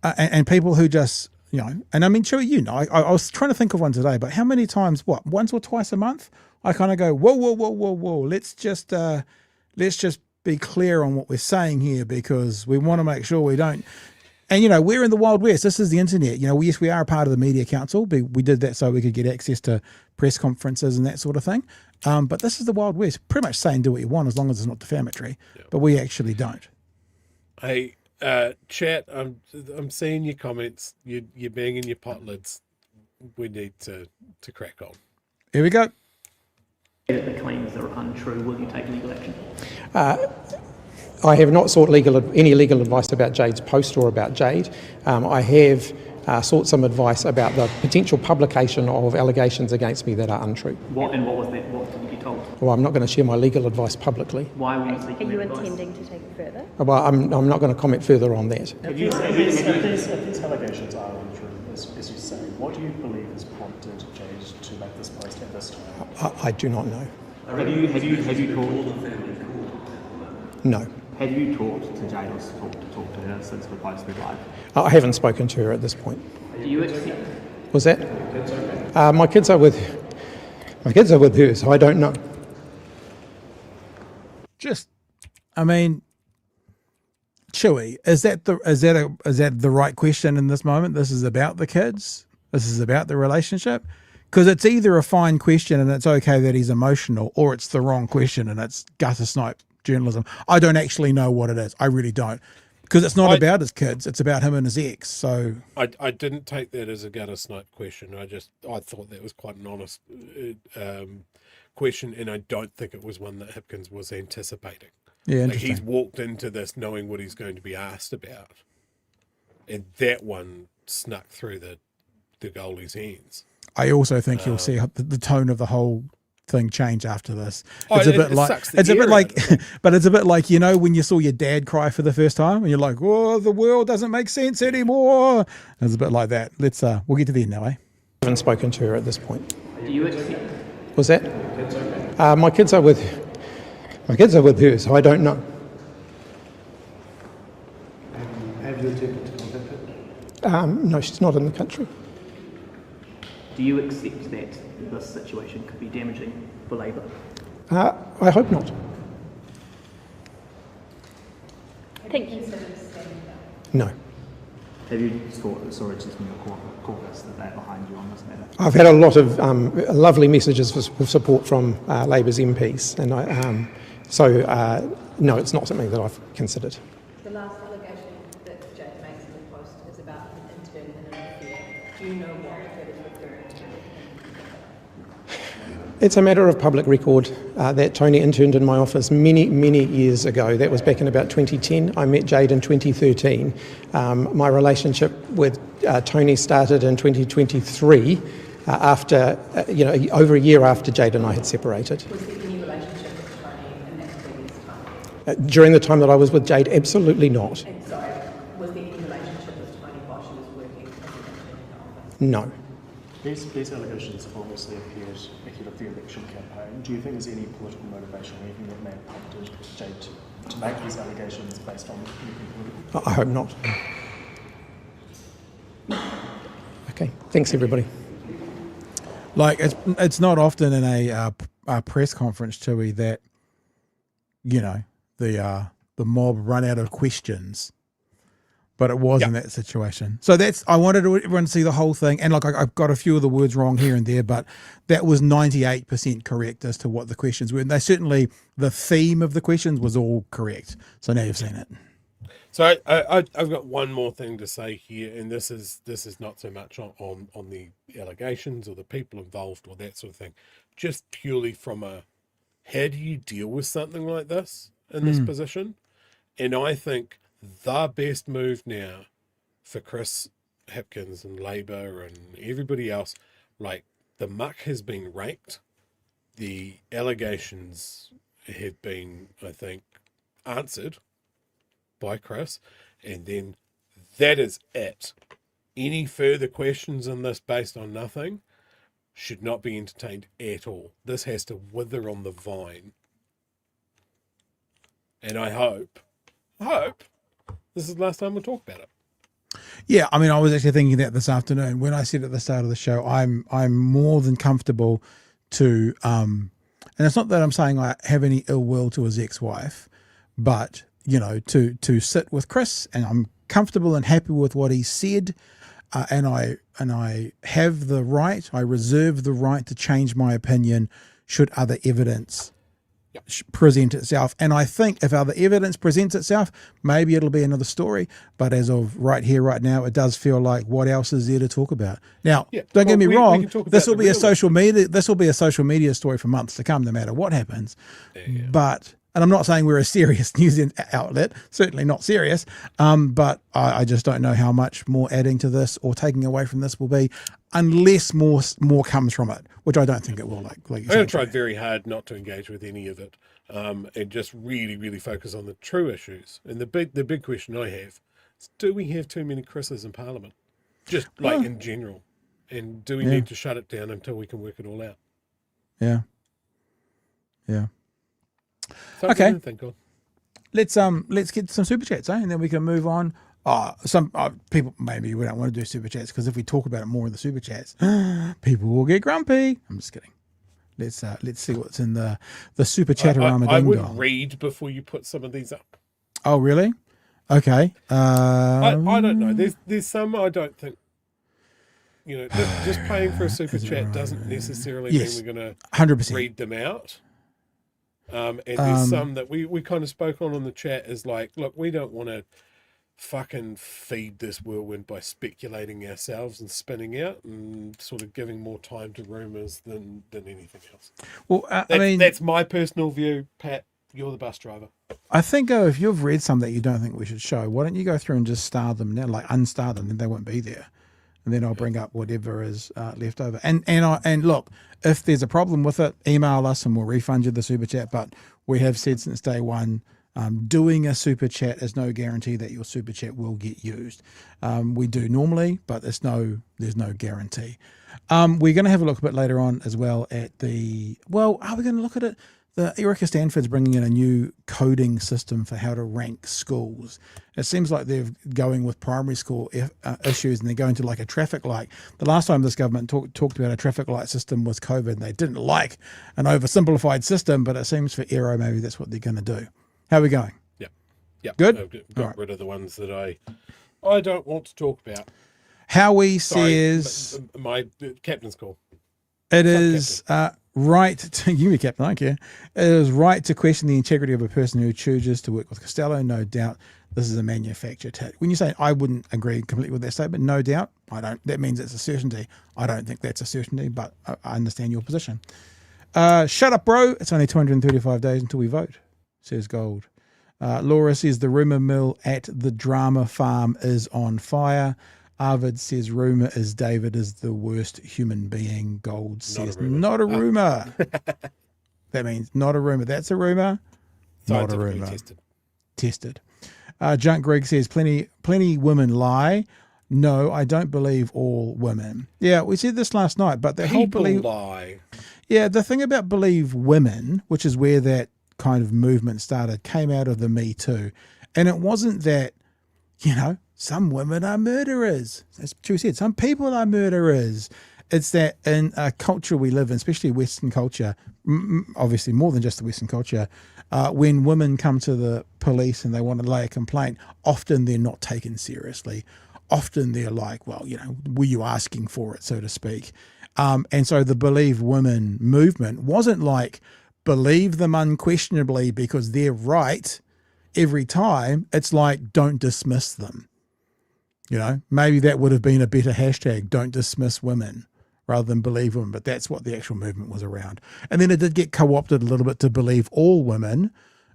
and people who just, and I mean, sure, I was trying to think of one today, but how many times, once or twice a month, I kind of go, whoa, let's just be clear on what we're saying here, because we want to make sure we don't. And, we're in the Wild West. This is the internet. Yes, we are a part of the Media Council. We did that so we could get access to press conferences and that sort of thing. But this is the Wild West. Pretty much saying do what you want as long as it's not defamatory. Yep. But we actually don't. Hey, chat, I'm seeing your comments. You're banging your pot lids. We need to crack on. Here we go. If the claims are untrue, will you take legal action? I have not sought any legal advice about Jade's post or about Jade. I have sought some advice about the potential publication of allegations against me that are untrue. What was that? What did you be told? Well, I'm not going to share my legal advice publicly. Why were you seeking Are you advice? intending to take it further? Well, I'm not going to comment further on that. If these allegations are untrue, as you say, what do you believe has prompted Jade to make this post at this time? I do not know. Have you called the family? No. Have you talked to Jade or talked to her since the post went live? I haven't spoken to her at this point. Do you accept? Was that? My kids are with her, so I don't know. Chewy, is that the right question in this moment? This is about the kids. This is about the relationship. Because it's either a fine question and it's okay that he's emotional, or it's the wrong question and it's gutter snipe journalism. I don't actually know what it is. I really don't. Because it's not about his kids. It's about him and his ex. So I didn't take that as a gutter snipe question. I thought that was quite an honest question, and I don't think it was one that Hipkins was anticipating. yeah, Like, interesting. he's walked into this knowing what he's going to be asked about, and that one snuck through the goalie's hands. I also think you'll see the tone of the whole thing change after this. Oh, It's a it bit like sucks the it's a bit air like, out of but it's a bit like, you know, when you saw your dad cry for the first time and you're like, "Oh, the world doesn't make sense anymore." It's a bit like that. Let's we'll get to the end now, eh? I haven't spoken to her at this point. Do you accept? Was that? My kids are with her, so I don't know. Have you attempted to contact her? No, she's not in the country. Do you accept that this situation could be damaging for Labour? I hope not. Thank you. No. Have you thought it's just in your caucus that they're behind you on this matter? I've had a lot of lovely messages of support from Labour's MPs, and no, it's not something that I've considered. The last allegation that Jade makes in the post is about an intern in an affair. Do you know what that is referring to? It's a matter of public record that Tony interned in my office many, many years ago. That was back in about 2010. I met Jade in 2013. My relationship with Tony started in 2023, after over a year after Jade and I had separated. Was there any relationship with Tony in that previous time? During the time that I was with Jade, absolutely not. And sorry, was there any relationship with Tony while she was working as an intern in the office? No. These allegations have obviously appeared ahead of the election campaign. Do you think there's any political motivation or anything that may have prompted Jade to make these allegations based on anything political? I hope not. Okay, thanks everybody. Like it's not often in a press conference, Chewy, that the mob run out of questions, but it was in that situation. So I wanted everyone to see the whole thing, and I've got a few of the words wrong here and there, but that was 98% correct as to what the questions were. And the theme of the questions was all correct. So now you've seen it. So I've got one more thing to say here, and this is not so much on the allegations or the people involved or that sort of thing, just purely from how do you deal with something like this in this position? And I think the best move now for Chris Hipkins and Labour and everybody else, like, the muck has been raked, the allegations have been, I think, answered by Chris, and then that is it. Any further questions in this based on nothing should not be entertained at all. This has to wither on the vine. And I hope this is the last time we'll talk about it. Yeah, I mean, I was actually thinking that this afternoon when I said at the start of the show, I'm more than comfortable to, and it's not that I'm saying I have any ill will to his ex-wife, but to sit with Chris, and I'm comfortable and happy with what he said, and I have the right, I reserve the right to change my opinion should other evidence present itself. And I think if other evidence presents itself, maybe it'll be another story. But as of right here, right now, it does feel like what else is there to talk about? Now, don't get me wrong. This will be a social media story for months to come, no matter what happens. Yeah. But. And I'm not saying we're a serious news outlet, certainly not serious, but I just don't know how much more adding to this or taking away from this will be, unless more comes from it, which I don't think it will. Like I'm going to try very hard not to engage with any of it, and just really, really focus on the true issues. And the big question I have is, do we have too many Chris's in Parliament? Just in general. And do we need to shut it down until we can work it all out? Yeah. Yeah. Okay. Thank God. let's get some super chats, and then we can move on. Some people, maybe we don't want to do super chats because if we talk about it more in the super chats, people will get grumpy. I'm just kidding. Let's see what's in the super chatterama. I would read before you put some of these up. Oh, really? Okay. I don't know. There's some I don't think. Just paying for a super chat doesn't necessarily mean we're going to 100% read them out. And there's some that we kind of spoke on the chat as like, look, we don't want to fucking feed this whirlwind by speculating ourselves and spinning out and sort of giving more time to rumours than anything else. Well, that's my personal view. Pat, you're the bus driver. I think if you've read some that you don't think we should show, why don't you go through and just star them now, like unstar them, then they won't be there. And then I'll bring up whatever is left over. And look, if there's a problem with it, email us and we'll refund you the super chat. But we have said since day one, doing a super chat is no guarantee that your super chat will get used. We do normally, but there's no guarantee. We're going to have a look a bit later on as well at are we going to look at it? Erica Stanford's bringing in a new coding system for how to rank schools. It seems like they're going with primary school issues and they're going to like a traffic light. The last time this government talked about a traffic light system was COVID, and they didn't like an oversimplified system, but it seems for ERO maybe that's what they're going to do. How are we going? Yeah. Good? Got rid of the ones that I don't want to talk about. Howie says... My captain's call. It is right to... You be captain, I don't care. It is right to question the integrity of a person who chooses to work with Costello. No doubt this is a manufactured hit. When you say I wouldn't agree completely with that statement, no doubt, I don't. That means it's a certainty. I don't think that's a certainty, but I understand your position. Shut up, bro. It's only 235 days until we vote, says Gold. Laura says the rumour mill at the drama farm is on fire. Arvid says rumour is David is the worst human being. Gold says not a rumour. That means not a rumour. That's a rumour. Not a rumour. Tested. Junk Greg says plenty women lie. No, I don't believe all women. Yeah, we said this last night, but the whole believe lie. Yeah, the thing about believe women, which is where that kind of movement started, came out of the Me Too. And it wasn't that, some women are murderers. As Chewie said, some people are murderers. It's that in a culture we live in, especially Western culture, obviously more than just the Western culture, when women come to the police and they want to lay a complaint, often they're not taken seriously. Often they're like, well, were you asking for it, so to speak? And so the Believe Women movement wasn't like believe them unquestionably because they're right every time. It's like don't dismiss them. Maybe that would have been a better hashtag, don't dismiss women, rather than believe women, but that's what the actual movement was around. And then it did get co-opted a little bit to believe all women,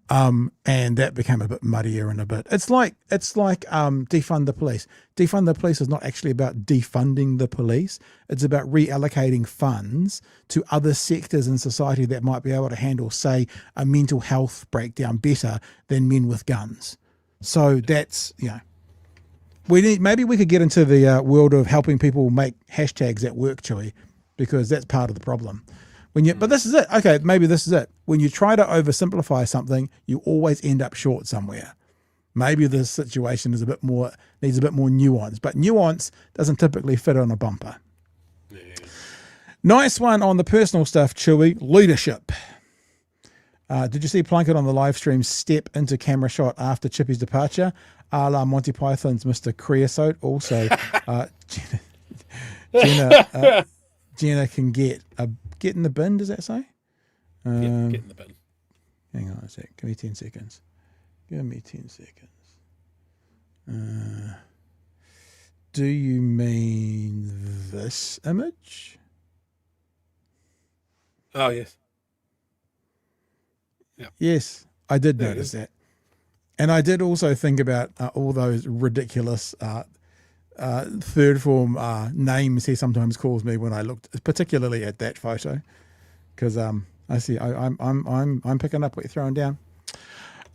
and that became a bit muddier and a bit. It's like defund the police. Defund the police is not actually about defunding the police. It's about reallocating funds to other sectors in society that might be able to handle, say, a mental health breakdown better than men with guns. So that's, maybe we could get into the world of helping people make hashtags at work, Chewie, because that's part of the problem. But this is it. Okay, maybe this is it. When you try to oversimplify something, you always end up short somewhere. Maybe this situation is needs a bit more nuance, but nuance doesn't typically fit on a bumper. Yeah. Nice one on the personal stuff, Chewie. Leadership. Did you see Plunkett on the live stream step into camera shot after Chippy's departure? A la Monty Python's Mr. Creosote. Also, Jenna can get in the bin, does that say? Get in the bin. Hang on a sec. Give me 10 seconds. Give me 10 seconds. Do you mean this image? Oh, yes. Yeah. Yes, I did notice that. And I did also think about all those ridiculous third form names he sometimes calls me when I looked particularly at that photo, because I see I'm picking up what you're throwing down.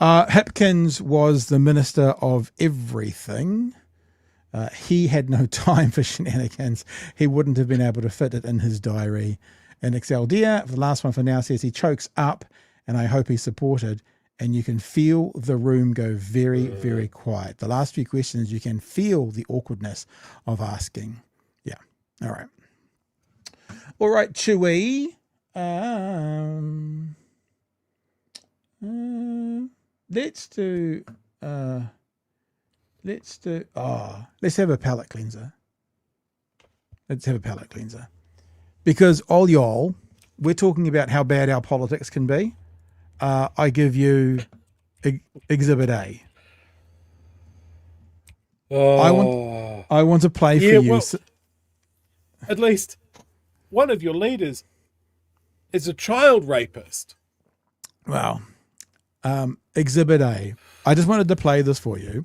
Hipkins was the minister of everything. He had no time for shenanigans. He wouldn't have been able to fit it in his diary. And Excel Deer, the last one for now, says he chokes up, and I hope he's supported and you can feel the room go very, very quiet. The last few questions, you can feel the awkwardness of asking. Yeah. All right. All right, Chewy. Let's have a palate cleanser. Because all y'all, we're talking about how bad our politics can be. I give you Exhibit A. I want to play for you. Well, at least one of your leaders is a child rapist. Well, Exhibit A. I just wanted to play this for you.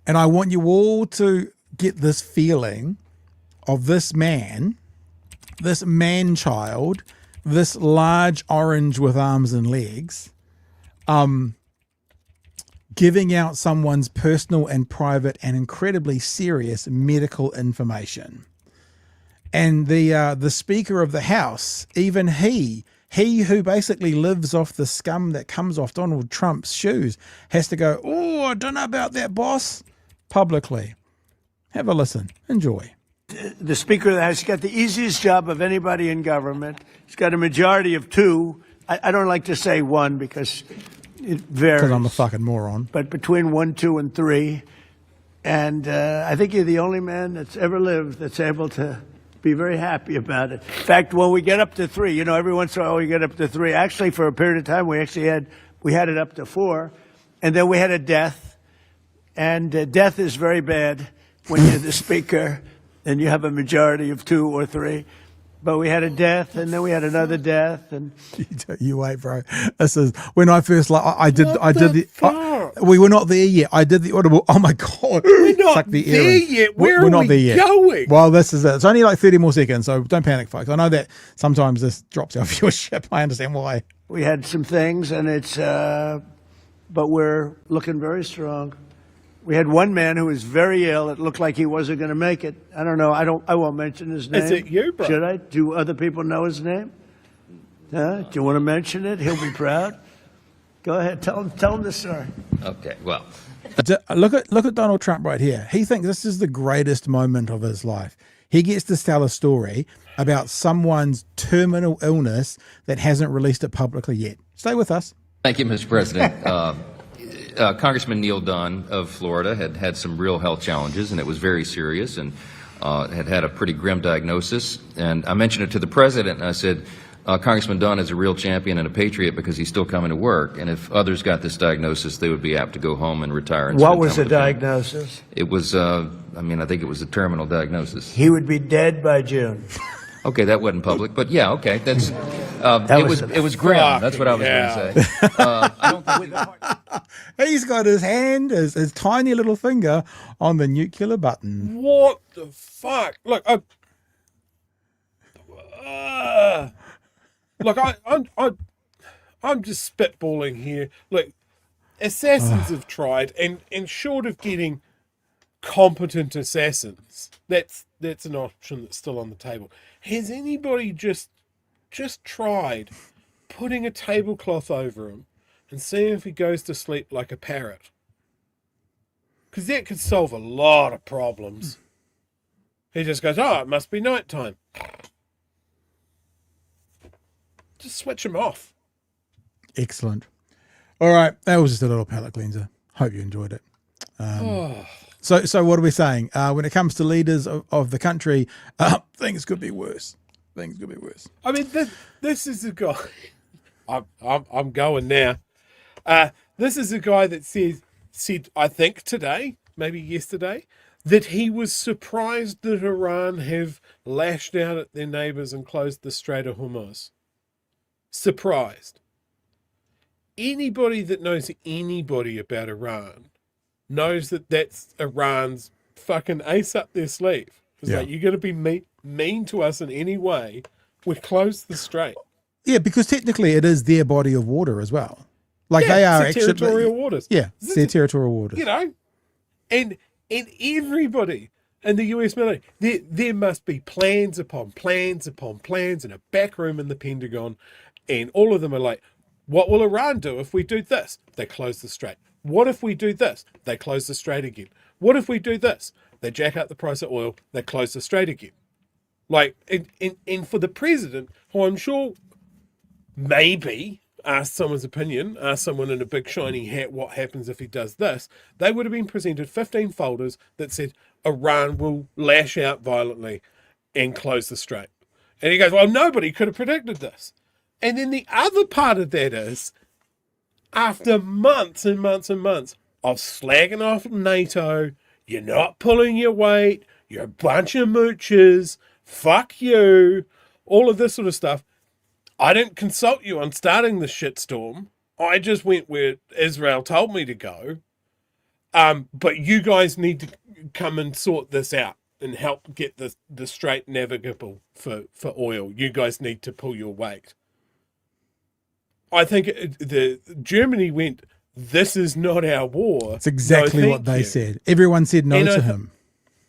And I want you all to get this feeling of this man-child, this large orange with arms and legs, giving out someone's personal and private and incredibly serious medical information. And the Speaker of the House, even he who basically lives off the scum that comes off Donald Trump's shoes, has to go, "Oh, I don't know about that, boss," publicly. Have a listen. Enjoy. The Speaker of the House, he's got the easiest job of anybody in government. He's got a majority of 2. I don't like to say 1 because it varies. Because I'm a fucking moron. But between 1, 2, and 3. And I think you're the only man that's ever lived that's able to be very happy about it. In fact, when we get up to 3, every once in a while we get up to 3. Actually, for a period of time, we had it up to 4. And then we had a death. And death is very bad when you're the Speaker and you have a majority of 2 or 3. But we had a death, and then we had another death, and you wait, bro. This is when I first we were not there yet. I did the audible. Oh my god, we're not there yet. Where are we going? Well, this is it. It's only like 30 more seconds, so don't panic, folks. I know that sometimes this drops our viewership. I understand why. We had some things, and but we're looking very strong. We had one man who was very ill. It looked like he wasn't going to make it. I don't know. I won't mention his name. Is it you, bro? Should I? Do other people know his name? Do you want to mention it? He'll be proud. Go ahead. Tell him the story. Okay. Well, look at Donald Trump right here. He thinks this is the greatest moment of his life. He gets to tell a story about someone's terminal illness that hasn't released it publicly yet. Stay with us. thank you, Mr. President. Congressman Neil Dunn of Florida had some real health challenges, and it was very serious, and had a pretty grim diagnosis. And I mentioned it to the president, and I said, Congressman Dunn is a real champion and a patriot because he's still coming to work. And if others got this diagnosis, they would be apt to go home and retire. And what was the diagnosis? It was, I think it was a terminal diagnosis. He would be dead by June. Okay, that wasn't public, but yeah, okay, that's it was grim. That's what I was going to say. I don't think he's got his hand, his tiny little finger on the nuclear button. What the fuck? Look, I'm just spitballing here. Look, assassins have tried, and short of getting competent assassins, that's an option that's still on the table. Has anybody just tried putting a tablecloth over him and seeing if he goes to sleep like a parrot? Because that could solve a lot of problems. He just goes, it must be nighttime. Just switch him off. Excellent. All right, that was just a little palate cleanser. Hope you enjoyed it. So what are we saying? When it comes to leaders of the country, things could be worse. Things could be worse. I mean, this is a guy. I'm going now. This is a guy that said, I think today, maybe yesterday, that he was surprised that Iran have lashed out at their neighbours and closed the Strait of Hormuz. Surprised. Anybody that knows anybody about Iran knows that that's Iran's fucking ace up their sleeve. It's like, you're going to be mean to us in any way, we close the strait. Yeah, because technically it is their body of water as well. Like they are actually territorial waters. Yeah, it's their territorial waters. You know, and everybody in the US military, there must be plans upon plans upon plans in a back room in the Pentagon, and all of them are like, What will Iran do if we do this? They close the strait. What if we do this? They close the strait again. What if we do this? They jack up the price of oil. They close the strait again. Like, and for the president, who I'm sure maybe asked someone's opinion, asked someone in a big shiny hat what happens if he does this, they would have been presented 15 folders that said Iran will lash out violently and close the strait. And he goes, well, nobody could have predicted this. And then the other part of that is, after months and months and months of slagging off NATO, you're not pulling your weight, you're a bunch of mooches, fuck you, all of this sort of stuff. I didn't consult you on starting the shitstorm. I just went where Israel told me to go. But you guys need to come and sort this out and help get the strait navigable for oil. You guys need to pull your weight. I think Germany went, this is not our war. It's exactly what they said. Everyone said no to him.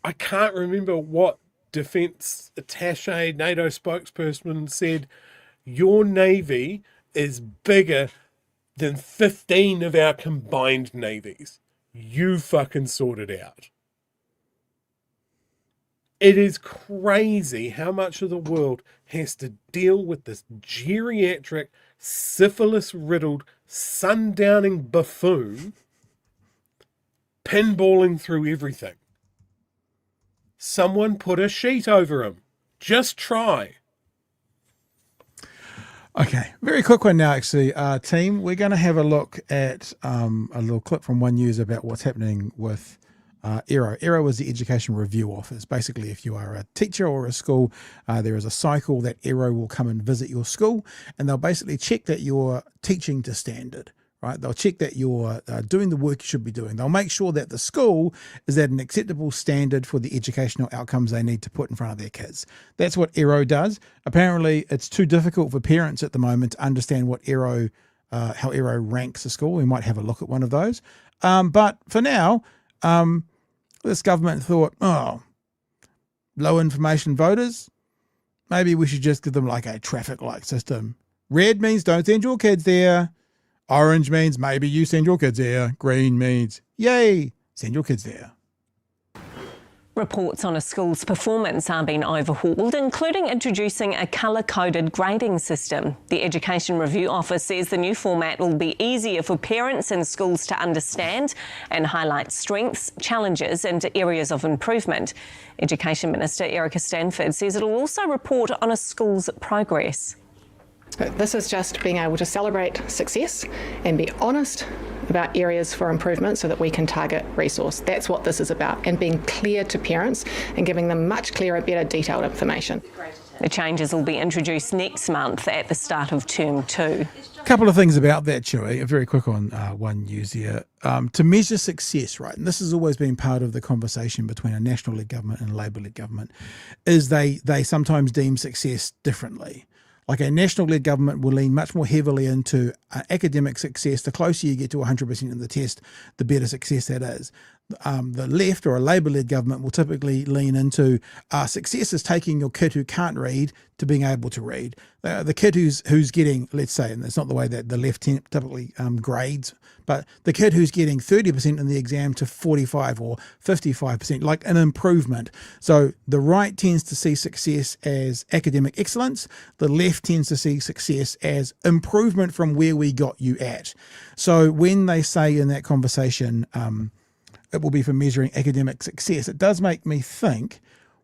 I can't remember what defense attaché, NATO spokesperson said, your navy is bigger than 15 of our combined navies. You fucking sort it out. It is crazy how much of the world has to deal with this geriatric, syphilis-riddled, sundowning buffoon pinballing through everything. Someone put a sheet over him. Just try. Okay, very quick one now, actually. Team, we're going to have a look at a little clip from One News about what's happening with ERO. ERO is the Education Review Office. Basically, if you are a teacher or a school, there is a cycle that ERO will come and visit your school, and they'll basically check that you're teaching to standard. Right? They'll check that you're doing the work you should be doing. They'll make sure that the school is at an acceptable standard for the educational outcomes they need to put in front of their kids. That's what ERO does. Apparently, it's too difficult for parents at the moment to understand what ERO, how ERO ranks a school. We might have a look at one of those. But for now, this government thought, low information voters, maybe we should just give them like a traffic light system. Red means don't send your kids there. Orange means maybe you send your kids there. Green means, yay, send your kids there. Reports on a school's performance are being overhauled, including introducing a colour-coded grading system. The Education Review Office says the new format will be easier for parents and schools to understand and highlight strengths, challenges and areas of improvement. Education Minister Erica Stanford says it will also report on a school's progress. This is just being able to celebrate success and be honest about areas for improvement so that we can target resource. That's what this is about, and being clear to parents and giving them much clearer, better detailed information. The changes will be introduced next month at the start of Term 2. A couple of things about that, Chewy, very quick on One News here. To measure success, right, and this has always been part of the conversation between a national-led government and a Labour-led government, is they sometimes deem success differently. Like a national-led government will lean much more heavily into academic success. The closer you get to 100% in the test, the better success that is. The left or a Labour-led government will typically lean into success is taking your kid who can't read to being able to read. The kid who's getting, let's say, and it's not the way that the left typically grades, but the kid who's getting 30% in the exam to 45 or 55%, like an improvement. So the right tends to see success as academic excellence. The left tends to see success as improvement from where we got you at. So when they say in that conversation, it will be for measuring academic success, it does make me think,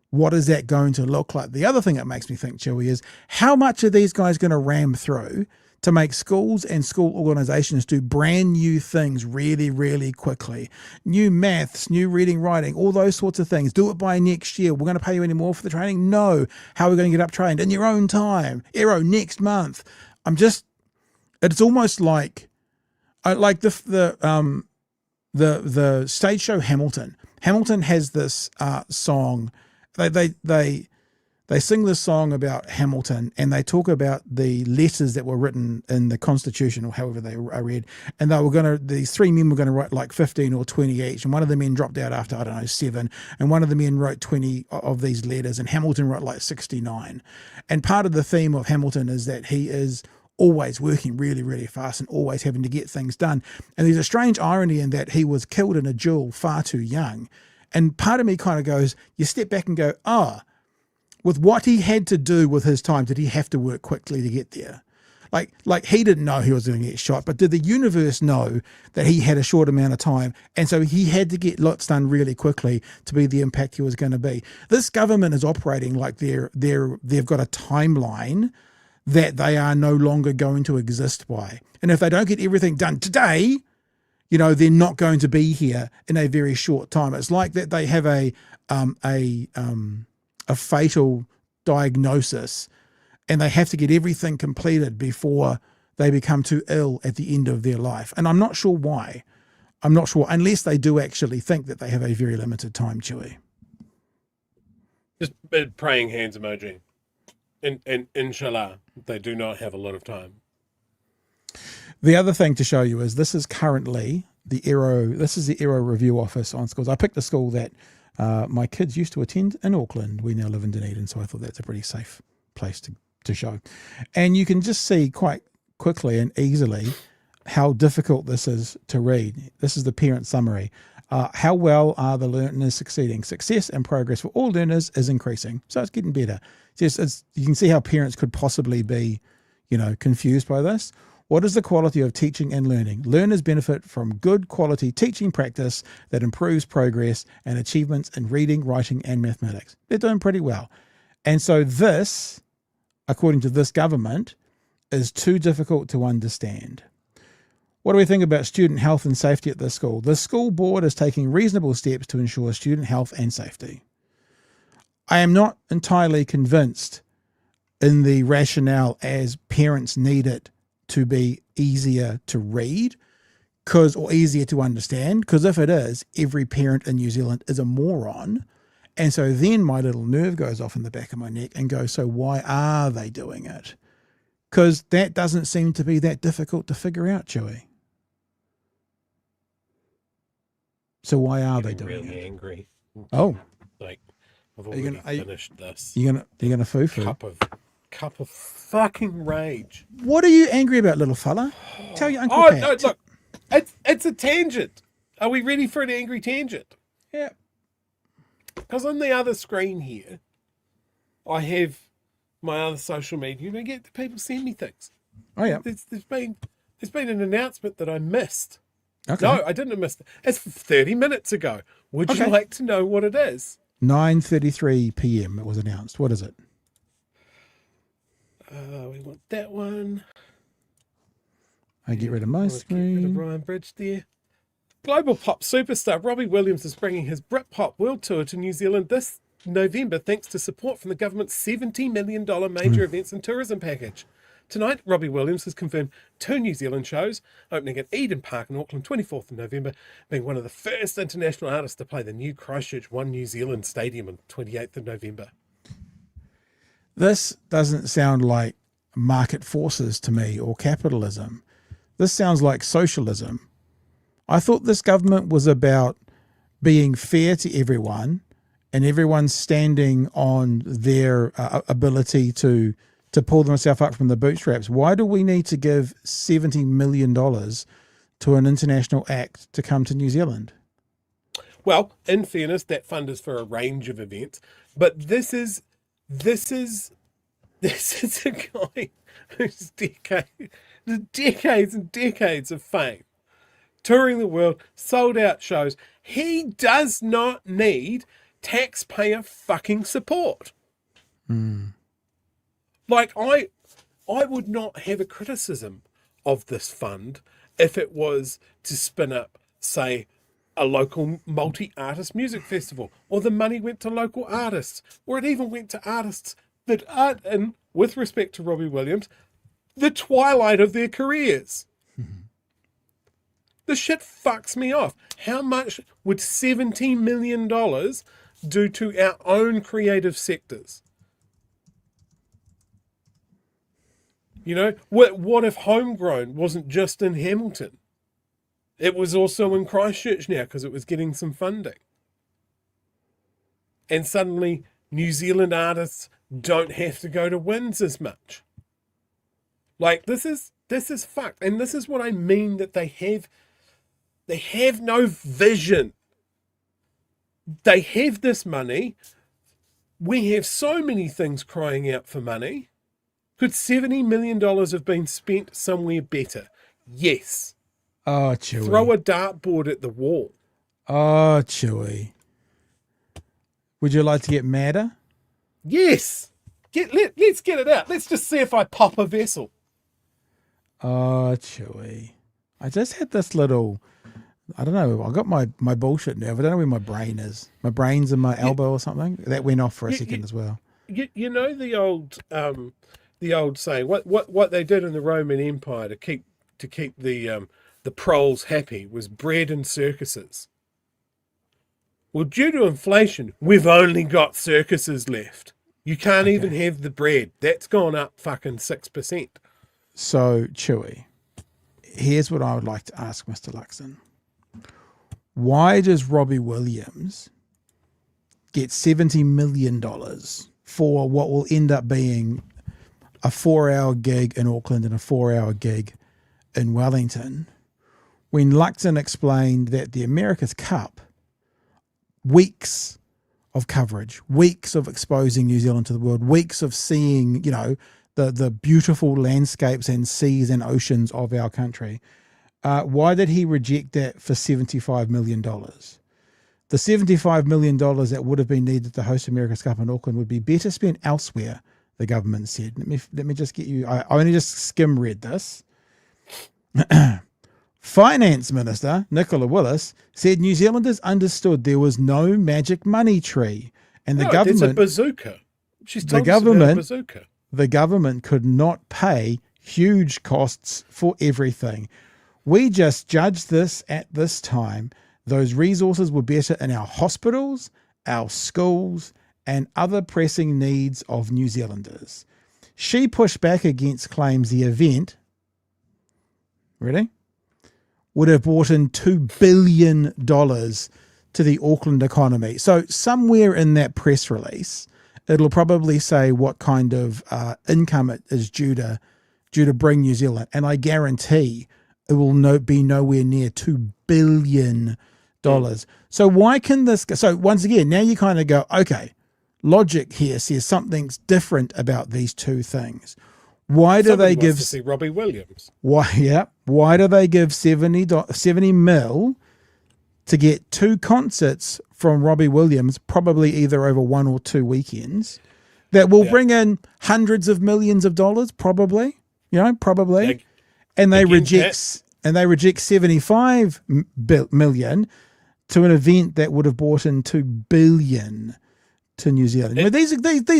what is that going to look like? The other thing that makes me think, Chewy, is how much are these guys going to ram through to make schools and school organisations do brand new things really, really quickly? New maths, new reading, writing, all those sorts of things. Do it by next year. We're going to pay you any more for the training? No. How are we going to get up trained? In your own time. ERO next month. It's almost like the stage show Hamilton. Hamilton has this song. They sing this song about Hamilton, and they talk about the letters that were written in the Constitution, or however they are read. And these three men were going to write like 15 or 20 each. And one of the men dropped out after, 7. And one of the men wrote 20 of these letters, and Hamilton wrote like 69. And part of the theme of Hamilton is that he is always working really, really fast and always having to get things done. And there's a strange irony in that he was killed in a duel far too young. And part of me kind of goes, you step back and go, with what he had to do with his time, did he have to work quickly to get there? Like he didn't know he was going to get shot, but did the universe know that he had a short amount of time? And so he had to get lots done really quickly to be the impact he was going to be. This government is operating like they've got a timeline that they are no longer going to exist by. And if they don't get everything done today, they're not going to be here in a very short time. It's like that they have a fatal diagnosis, and they have to get everything completed before they become too ill at the end of their life. And I'm not sure why. I'm not sure, unless they do actually think that they have a very limited time, Chewy. Just a praying hands emoji. And inshallah, they do not have a lot of time. The other thing to show you is this is currently the ERO. This is the ERO review office on schools. I picked a school that my kids used to attend in Auckland. We now live in Dunedin, so I thought that's a pretty safe place to show. And you can just see quite quickly and easily how difficult this is to read. This is the parent summary. How well are the learners succeeding? Success and progress for all learners is increasing. So it's getting better. You can see how parents could possibly be, confused by this. What is the quality of teaching and learning? Learners benefit from good quality teaching practice that improves progress and achievements in reading, writing, and mathematics. They're doing pretty well. And so this, according to this government, is too difficult to understand. What do we think about student health and safety at this school? The school board is taking reasonable steps to ensure student health and safety. I am not entirely convinced in the rationale as parents need it to be easier to read or easier to understand, because if it is, every parent in New Zealand is a moron. And so then my little nerve goes off in the back of my neck and goes, so why are they doing it? Because that doesn't seem to be that difficult to figure out, Chewy. So why are they doing really it? Angry. Oh, I've already finished this. You're gonna foo-foo. Cup of fucking rage. What are you angry about, little fella? Tell your Uncle Pat. No, look, it's a tangent. Are we ready for an angry tangent? Yeah. Because on the other screen here, I have my other social media. You get the people send me things. Oh yeah. There's been an announcement that I missed. Okay. No, I didn't miss it. It's 30 minutes ago. Would you like to know what it is? 9:33 p.m. it was announced. What is it? We want that one. I get rid of my screen. Get rid of Ryan Bridge there. Global pop superstar Robbie Williams is bringing his Britpop World Tour to New Zealand this November thanks to support from the government's $70 million major events and tourism package. Tonight, Robbie Williams has confirmed 2 New Zealand shows, opening at Eden Park in Auckland 24th of November, being one of the first international artists to play the new Christchurch One New Zealand Stadium on 28th of November. This doesn't sound like market forces to me or capitalism. This sounds like socialism. I thought this government was about being fair to everyone and everyone standing on their ability to pull themselves up from the bootstraps. Why do we need to give $70 million to an international act to come to New Zealand? Well, in fairness, that fund is for a range of events, but this is a guy who's decades and decades of fame, touring the world, sold out shows. He does not need taxpayer fucking support. Like, I would not have a criticism of this fund if it was to spin up, say, a local multi-artist music festival, or the money went to local artists, or it even went to artists that aren't in, with respect to Robbie Williams, the twilight of their careers. The shit fucks me off. How much would $17 million do to our own creative sectors? You know, what if Homegrown wasn't just in Hamilton? It was also in Christchurch now because it was getting some funding. And suddenly New Zealand artists don't have to go to Winds as much. Like, this is fucked. And this is what I mean, that they have no vision. They have this money. We have so many things crying out for money. Could $70 million have been spent somewhere better? Yes. Oh, Chewy. Throw a dartboard at the wall. Oh, Chewy. Would you like to get madder? Yes. Let's get it out. Let's just see if I pop a vessel. Oh, Chewy. I just had this little, I don't know, I got my bullshit nerve. I don't know where my brain is. My brain's in my elbow or something. That went off for a second as well. You know the old saying, what they did in the Roman Empire to keep the proles happy was bread and circuses. Well, due to inflation, we've only got circuses left. You can't even have the bread. That's gone up fucking 6%. So, Chewy, here's what I would like to ask Mr. Luxon. Why does Robbie Williams get $70 million for what will end up being a 4-hour gig in Auckland and a 4-hour gig in Wellington, when Luxon explained that the America's Cup, weeks of coverage, weeks of exposing New Zealand to the world, weeks of seeing, the beautiful landscapes and seas and oceans of our country. Why did he reject that for $75 million? The $75 million that would have been needed to host America's Cup in Auckland would be better spent elsewhere, the government said. Let me just get you, I only just skim read this. Finance Minister Nicola Willis said New Zealanders understood there was no magic money tree, and the government, it's a bazooka. She's told the us about a government, bazooka. The government could not pay huge costs for everything. We just judged this at this time. Those resources were better in our hospitals, our schools, and other pressing needs of New Zealanders. She pushed back against claims the event, ready, would have brought in $2 billion to the Auckland economy. So somewhere in that press release, it'll probably say what kind of income it is due to bring New Zealand. And I guarantee it will be nowhere near $2 billion. So why can this go? So once again, now you kind of go, okay, logic here says something's different about these two things. Why do Somebody they give wants to see Robbie Williams? Why do they give $70 mil to get two concerts from Robbie Williams, probably either over 1 or 2 weekends, that will bring in hundreds of millions of dollars, probably, probably, and they reject $75 million to an event that would have brought in $2 billion to New Zealand. But these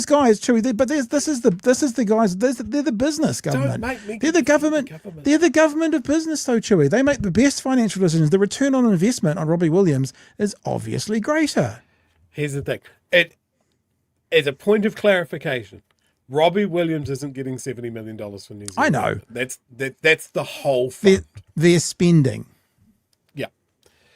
guys, Chewy, but this is the guys. They're the business government. They're the government. They're the government of business, though, Chewy. They make the best financial decisions. The return on investment on Robbie Williams is obviously greater. Here's the thing. As a point of clarification, Robbie Williams isn't getting $70 million from New Zealand. I know. That's the whole fund. They're spending. Yeah.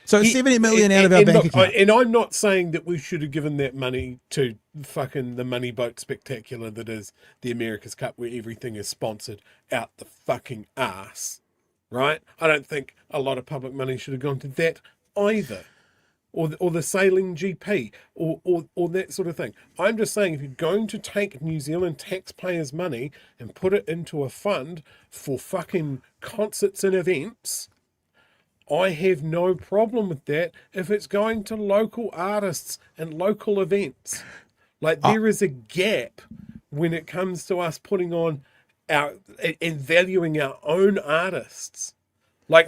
So $70 million out of our bank account. And I'm not saying that we should have given that money to fucking the money boat spectacular that is the America's Cup, where everything is sponsored out the fucking ass, right? I don't think a lot of public money should have gone to that either. Or the sailing GP, or that sort of thing. I'm just saying, if you're going to take New Zealand taxpayers' money and put it into a fund for fucking concerts and events, I have no problem with that if it's going to local artists and local events. Like, there is a gap when it comes to us putting on our and valuing our own artists. Like,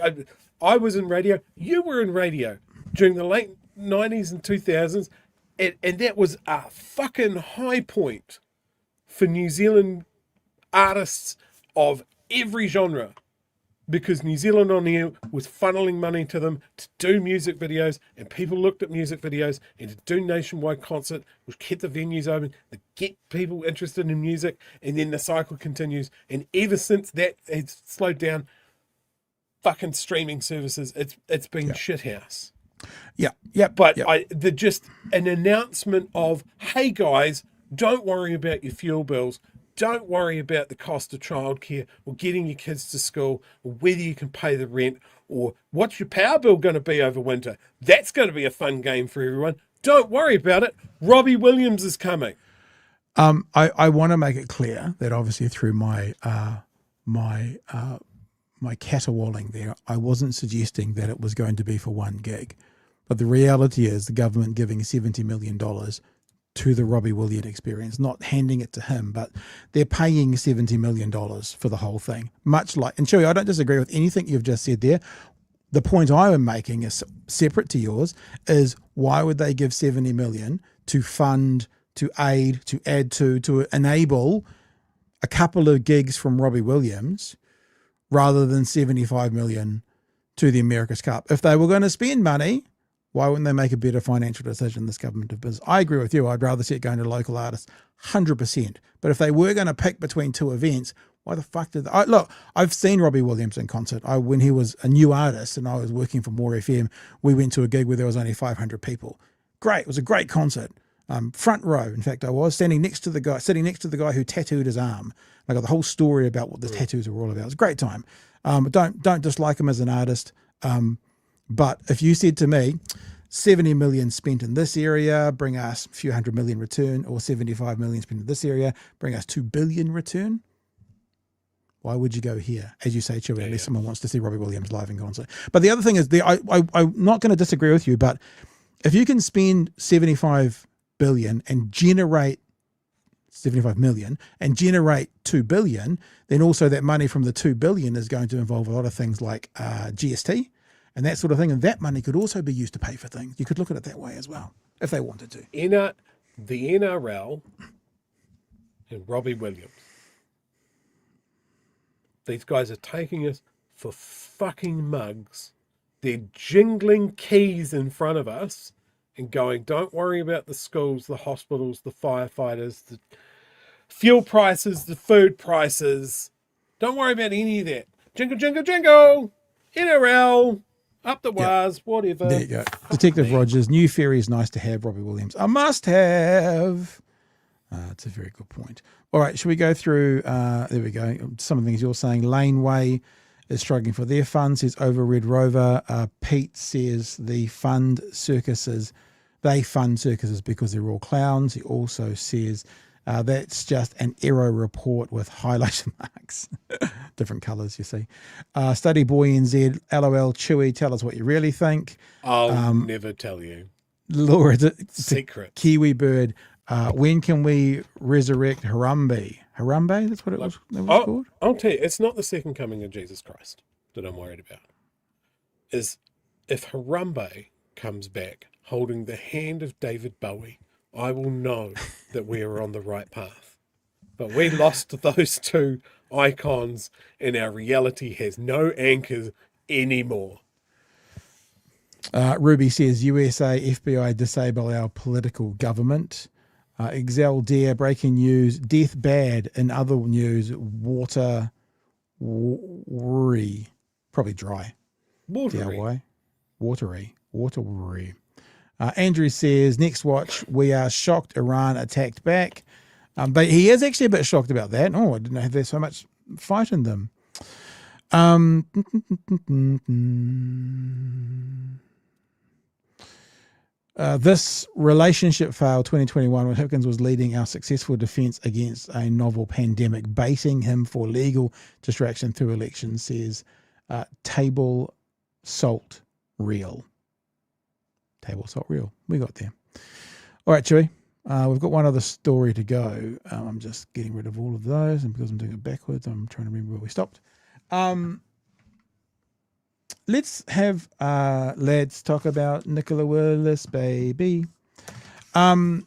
I was in radio, you were in radio during the late 90s and 2000s, and that was a fucking high point for New Zealand artists of every genre, because New Zealand On Air was funneling money to them to do music videos, and people looked at music videos, and to do nationwide concert, which kept the venues open, to get people interested in music, and then the cycle continues. And ever since that has slowed down, fucking streaming services, it's been shithouse. But just an announcement of, hey guys, don't worry about your fuel bills. Don't worry about the cost of childcare or getting your kids to school or whether you can pay the rent or what's your power bill going to be over winter. That's going to be a fun game for everyone. Don't worry about it. Robbie Williams is coming. I want to make it clear that obviously through my caterwauling there, I wasn't suggesting that it was going to be for one gig. But the reality is the government giving $70 million to the Robbie Williams experience, not handing it to him, but they're paying $70 million for the whole thing. Much like, and Chewie, I don't disagree with anything you've just said there. The point I am making is separate to yours, is why would they give $70 million to fund, to aid, to add to enable a couple of gigs from Robbie Williams rather than $75 million to the America's Cup? If they were going to spend money, why wouldn't they make a better financial decision, this government of business? I agree with you. I'd rather see it going to local artists, 100%. But if they were going to pick between two events, why the fuck did they? Look, I've seen Robbie Williams in concert. When he was a new artist and I was working for More FM, we went to a gig where there was only 500 people. Great. It was a great concert. Front row, in fact, I was sitting next to the guy who tattooed his arm. I got the whole story about what the tattoos were all about. It was a great time. Don't dislike him as an artist. But if you said to me, 70 million spent in this area, bring us a few hundred million return, or 75 million spent in this area, bring us 2 billion return, why would you go here? As you say, Chewie, unless someone wants to see Robbie Williams live in concert. But the other thing is, I'm not going to disagree with you, but if you can spend 75 billion and generate 75 million and generate 2 billion, then also that money from the 2 billion is going to involve a lot of things like GST and that sort of thing. And that money could also be used to pay for things. You could look at it that way as well, if they wanted to. The NRL and Robbie Williams. These guys are taking us for fucking mugs. They're jingling keys in front of us and going, don't worry about the schools, the hospitals, the firefighters, the fuel prices, the food prices. Don't worry about any of that. Jingle, jingle, jingle. NRL. Up the wires, whatever. There you go. Detective Rogers, new ferry is nice to have, Robbie Williams. A must have. It's a very good point. All right, should we go through, there we go, some of the things you're saying. Laneway is struggling for their funds, says Overred Rover. Pete says they fund circuses because they're all clowns. He also says that's just an ERO report with highlighted marks. Different colours, you see. Study Boy NZ, LOL Chewy, tell us what you really think. I'll never tell you. Laura, secret. Kiwi Bird, when can we resurrect Harambe? Harambe, that's what it was called? I'll tell you, it's not the second coming of Jesus Christ that I'm worried about. Is if Harambe comes back holding the hand of David Bowie, I will know that we are on the right path. But we lost those two icons and our reality has no anchors anymore. Ruby says USA FBI disable our political government. Excel Dare, breaking news, death bad. In other news, watery, probably dry. Watery. Watery. Andrew says, next watch, we are shocked Iran attacked back. But he is actually a bit shocked about that. Oh, I didn't know there's so much fight in them. This relationship failed 2021 when Hipkins was leading our successful defence against a novel pandemic, baiting him for legal distraction through elections, says Table Salt Real. Table Salt Real. We got there. All right, Chewie. We've got one other story to go. I'm just getting rid of all of those, and because I'm doing it backwards, I'm trying to remember where we stopped. Let's talk about Nicola Willis, baby. Nicola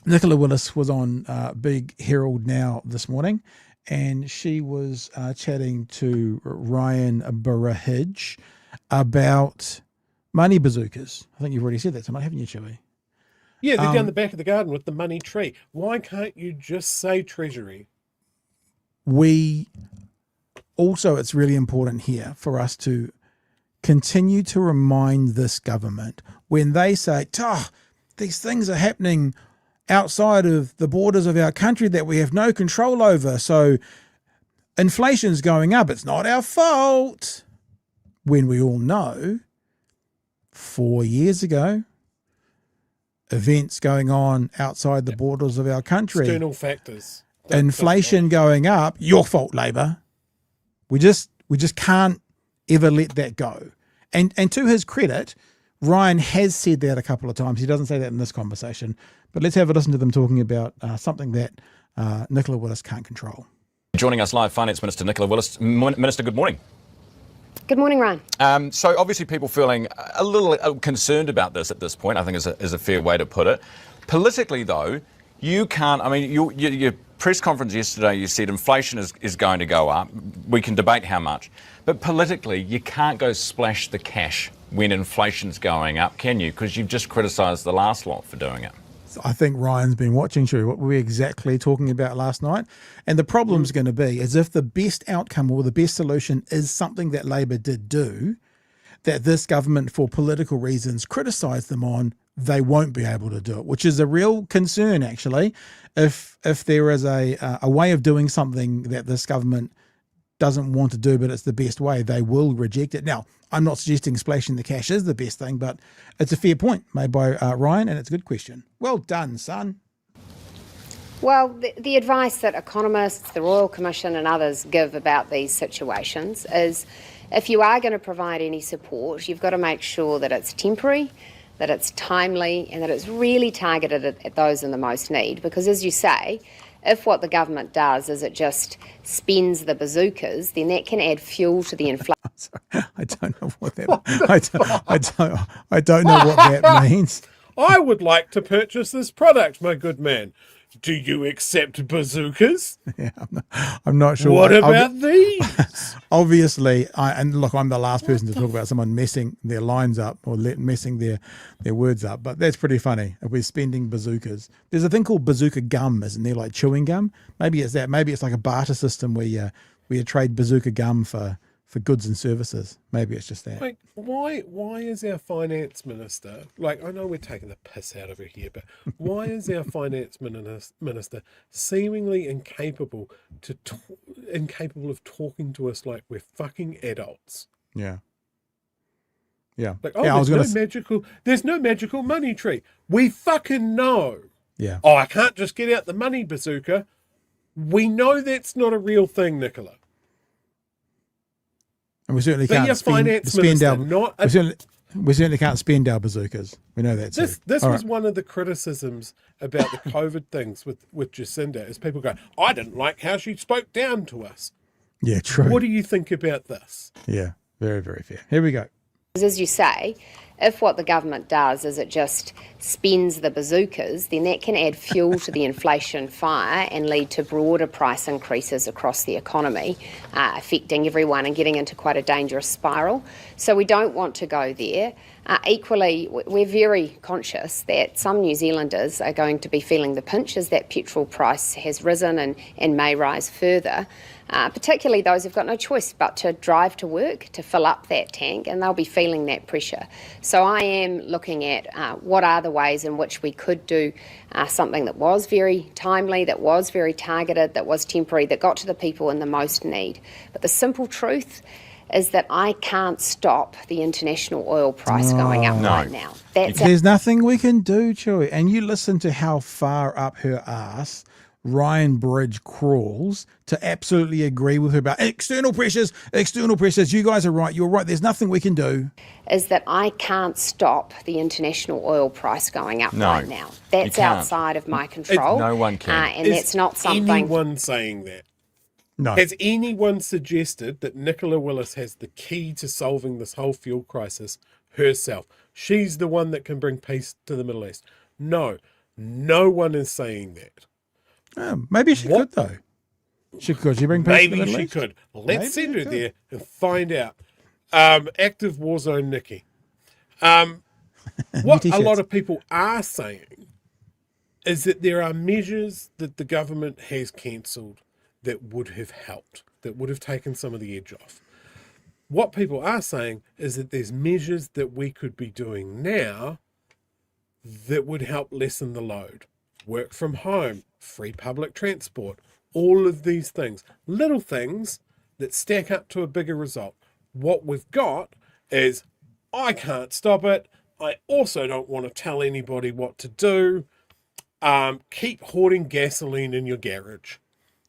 Willis was on Big HeraldNOW this morning, and she was chatting to Ryan Burrahidge about money bazookas. I think you've already said that tonight, haven't you, Chewie? Yeah, they're down the back of the garden with the money tree. Why can't you just say Treasury? It's really important here for us to continue to remind this government when they say, these things are happening outside of the borders of our country that we have no control over. So inflation's going up. It's not our fault. When we all know 4 years ago, events going on outside the borders of our country. External factors. Inflation going up, your fault, Labor. We just can't ever let that go. And to his credit, Ryan has said that a couple of times. He doesn't say that in this conversation. But let's have a listen to them talking about something that Nicola Willis can't control. Joining us live, Finance Minister Nicola Willis. Minister, good morning. Good morning, Ryan. So obviously people feeling a little concerned about this at this point, I think is a fair way to put it. Politically, though, you can't, I mean, your press conference yesterday, you said inflation is going to go up. We can debate how much. But politically, you can't go splash the cash when inflation's going up, can you? Because you've just criticised the last lot for doing it. I think Ryan's been watching, Shu, what were we exactly talking about last night? And the problem's going to be is if the best outcome or the best solution is something that Labor did do, that this government, for political reasons, criticised them on, they won't be able to do it, which is a real concern, actually. If there is a way of doing something that this government doesn't want to do, but it's the best way, they will reject it. Now, I'm not suggesting splashing the cash is the best thing, but it's a fair point made by Ryan, and it's a good question. Well done, son. Well, the advice that economists, the Royal Commission and others give about these situations is if you are going to provide any support, you've got to make sure that it's temporary, that it's timely, and that it's really targeted at those in the most need. Because as you say, if what the government does is it just spends the bazookas, then that can add fuel to the inflation. I don't know what that. I don't know what that means. I would like to purchase this product, my good man. Do you accept bazookas? Yeah, I'm not sure. What about these? Obviously, and look, I'm the last person to talk about someone messing their lines up or messing their words up, but that's pretty funny. If we're spending bazookas, there's a thing called bazooka gum, isn't there? Like chewing gum. Maybe it's that. Maybe it's like a barter system where you trade bazooka gum for goods and services. Maybe it's just that. Like, why is our finance minister, like, I know we're taking the piss out of her here, but why is our finance minister seemingly incapable of talking to us like we're fucking adults? Yeah. Yeah. Like, there's no magical money tree. We fucking know. Yeah. Oh, I can't just get out the money bazooka. We know that's not a real thing, Nicola. And we certainly can't we certainly can't spend our bazookas. We know that. This was one of the criticisms about the COVID things with Jacinda, is people go, I didn't like how she spoke down to us. Yeah, true. What do you think about this? Yeah, very, very fair. Here we go. As you say, if what the government does is it just spends the bazookas, then that can add fuel to the inflation fire and lead to broader price increases across the economy, affecting everyone and getting into quite a dangerous spiral. So we don't want to go there. Equally, we're very conscious that some New Zealanders are going to be feeling the pinch as that petrol price has risen and may rise further. Particularly those who've got no choice but to drive to work to fill up that tank, and they'll be feeling that pressure. So I am looking at what are the ways in which we could do something that was very timely, that was very targeted, that was temporary, that got to the people in the most need. But the simple truth is that I can't stop the international oil price going up right now. There's nothing we can do, Chewy. And you listen to how far up her ass Ryan Bridge crawls to absolutely agree with her about external pressures. You guys are right. You're right. There's nothing we can do. Is that I can't stop the international oil price going up right now. That's outside of my control. No one can. And that's not something. Anyone saying that? No. Has anyone suggested that Nicola Willis has the key to solving this whole fuel crisis herself? She's the one that can bring peace to the Middle East. No one is saying that. Maybe she could, though. She bring peace to the Middle East? Maybe she could. Let's send her there and find out. Active war zone Nikki. What a lot of people are saying is that there are measures that the government has cancelled that would have helped, that would have taken some of the edge off. What people are saying is that there's measures that we could be doing now that would help lessen the load. work from home, free public transport, all of these things, little things that stack up to a bigger result. What we've got is, I can't stop it. I also don't want to tell anybody what to do. Keep hoarding gasoline in your garage.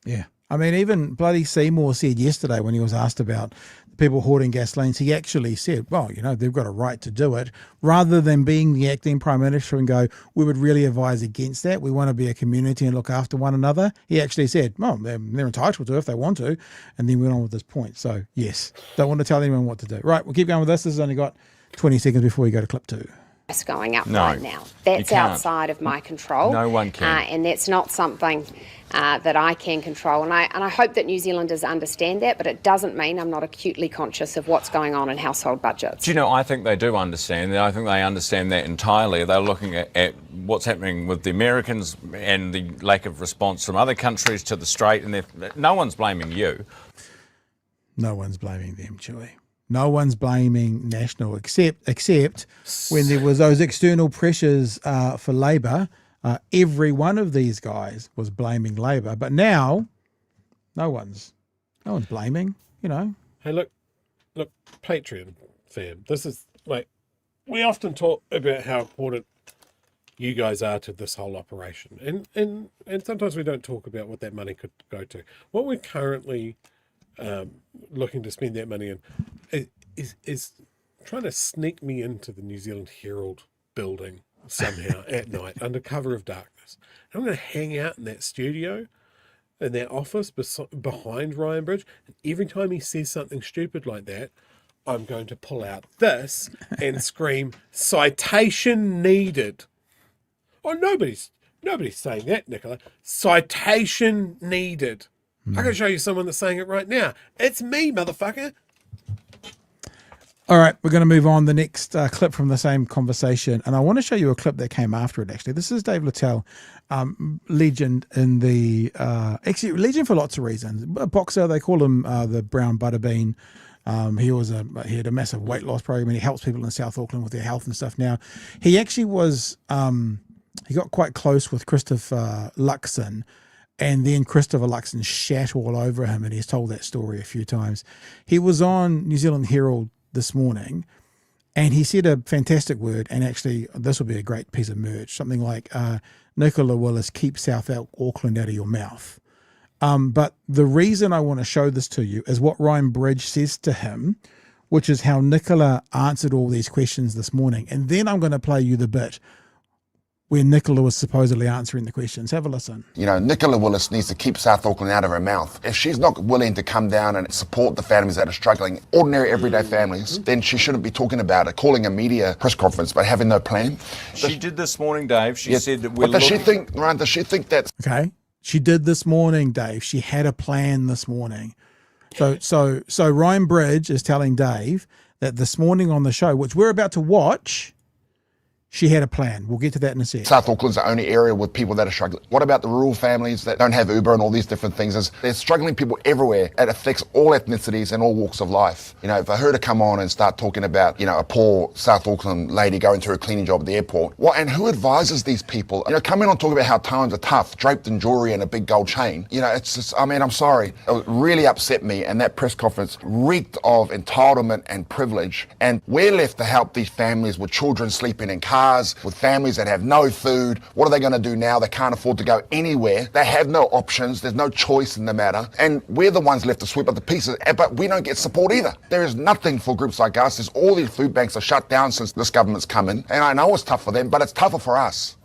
Yeah. I mean, even bloody Seymour said yesterday when he was asked about people hoarding gasolines, he actually said, well, you know, they've got a right to do it, rather than being the acting Prime Minister and go, we would really advise against that. We want to be a community and look after one another. He actually said, well, they're entitled to if they want to. And then went on with this point. So, yes, don't want to tell anyone what to do. Right, we'll keep going with this. This has only got 20 seconds before we go to clip 2. It's going up No, right now. That's you can't. outside of my control. No one can. And that's not something that I can control. And I hope that New Zealanders understand that, but it doesn't mean I'm not acutely conscious of what's going on in household budgets. Do you know, I think they do understand that. I think they understand that entirely. They're looking at what's happening with the Americans and the lack of response from other countries to the strait, and no one's blaming you. No one's blaming them, Chewy. No one's blaming National, except when there was those external pressures for Labor. Every one of these guys was blaming Labor, but now no one's blaming. You know. Hey, look, Patreon fam. This is like, we often talk about how important you guys are to this whole operation, and sometimes we don't talk about what that money could go to. What we're currently looking to spend that money in is trying to sneak me into the New Zealand Herald building somehow at night under cover of darkness. And I'm going to hang out in that studio, in that office behind Ryan Bridge, and every time he says something stupid like that, I'm going to pull out this and scream, citation needed. Oh, nobody's saying that, Nicola. Citation needed. I can show you someone that's saying it right now. It's me, motherfucker. All right, we're going to move on. The next clip from the same conversation, and I want to show you a clip that came after it, actually. This is Dave Littell, legend in the... actually, legend for lots of reasons. A boxer, they call him the Brown Butterbean. He had a massive weight loss program, and he helps people in South Auckland with their health and stuff now. He actually was... he got quite close with Christopher Luxon, and then Christopher Luxon shat all over him, and he's told that story a few times. He was on New Zealand Herald this morning, and he said a fantastic word, and actually this will be a great piece of merch, something like Nicola Willis, keep South Auckland out of your mouth. But the reason I want to show this to you is what Ryan Bridge says to him, which is how Nicola answered all these questions this morning. And then I'm going to play you the bit where Nicola was supposedly answering the questions. Have a listen. You know, Nicola Willis needs to keep South Auckland out of her mouth. If she's not willing to come down and support the families that are struggling, ordinary everyday families, then she shouldn't be talking about it, calling a media press conference but having no plan. She did this morning, Dave. She said that But does she think, Ryan, does she think that's... Okay. She did this morning, Dave. She had a plan this morning. So Ryan Bridge is telling Dave that this morning on the show, which we're about to watch, she had a plan. We'll get to that in a sec. South Auckland's the only area with people that are struggling. What about the rural families that don't have Uber and all these different things? There's struggling people everywhere. It affects all ethnicities and all walks of life. You know, for her to come on and start talking about, you know, a poor South Auckland lady going through a cleaning job at the airport. And who advises these people? You know, coming on talking about how times are tough, draped in jewelry and a big gold chain. You know, it's just, I mean, I'm sorry. It really upset me, and that press conference reeked of entitlement and privilege. And we're left to help these families with children sleeping in cars, with families that have no food. What are they going to do now? They can't afford to go anywhere. They have no options. There's no choice in the matter. And we're the ones left to sweep up the pieces, but we don't get support either. There is nothing for groups like us. There's all these food banks are shut down since this government's come in. And I know it's tough for them, but it's tougher for us.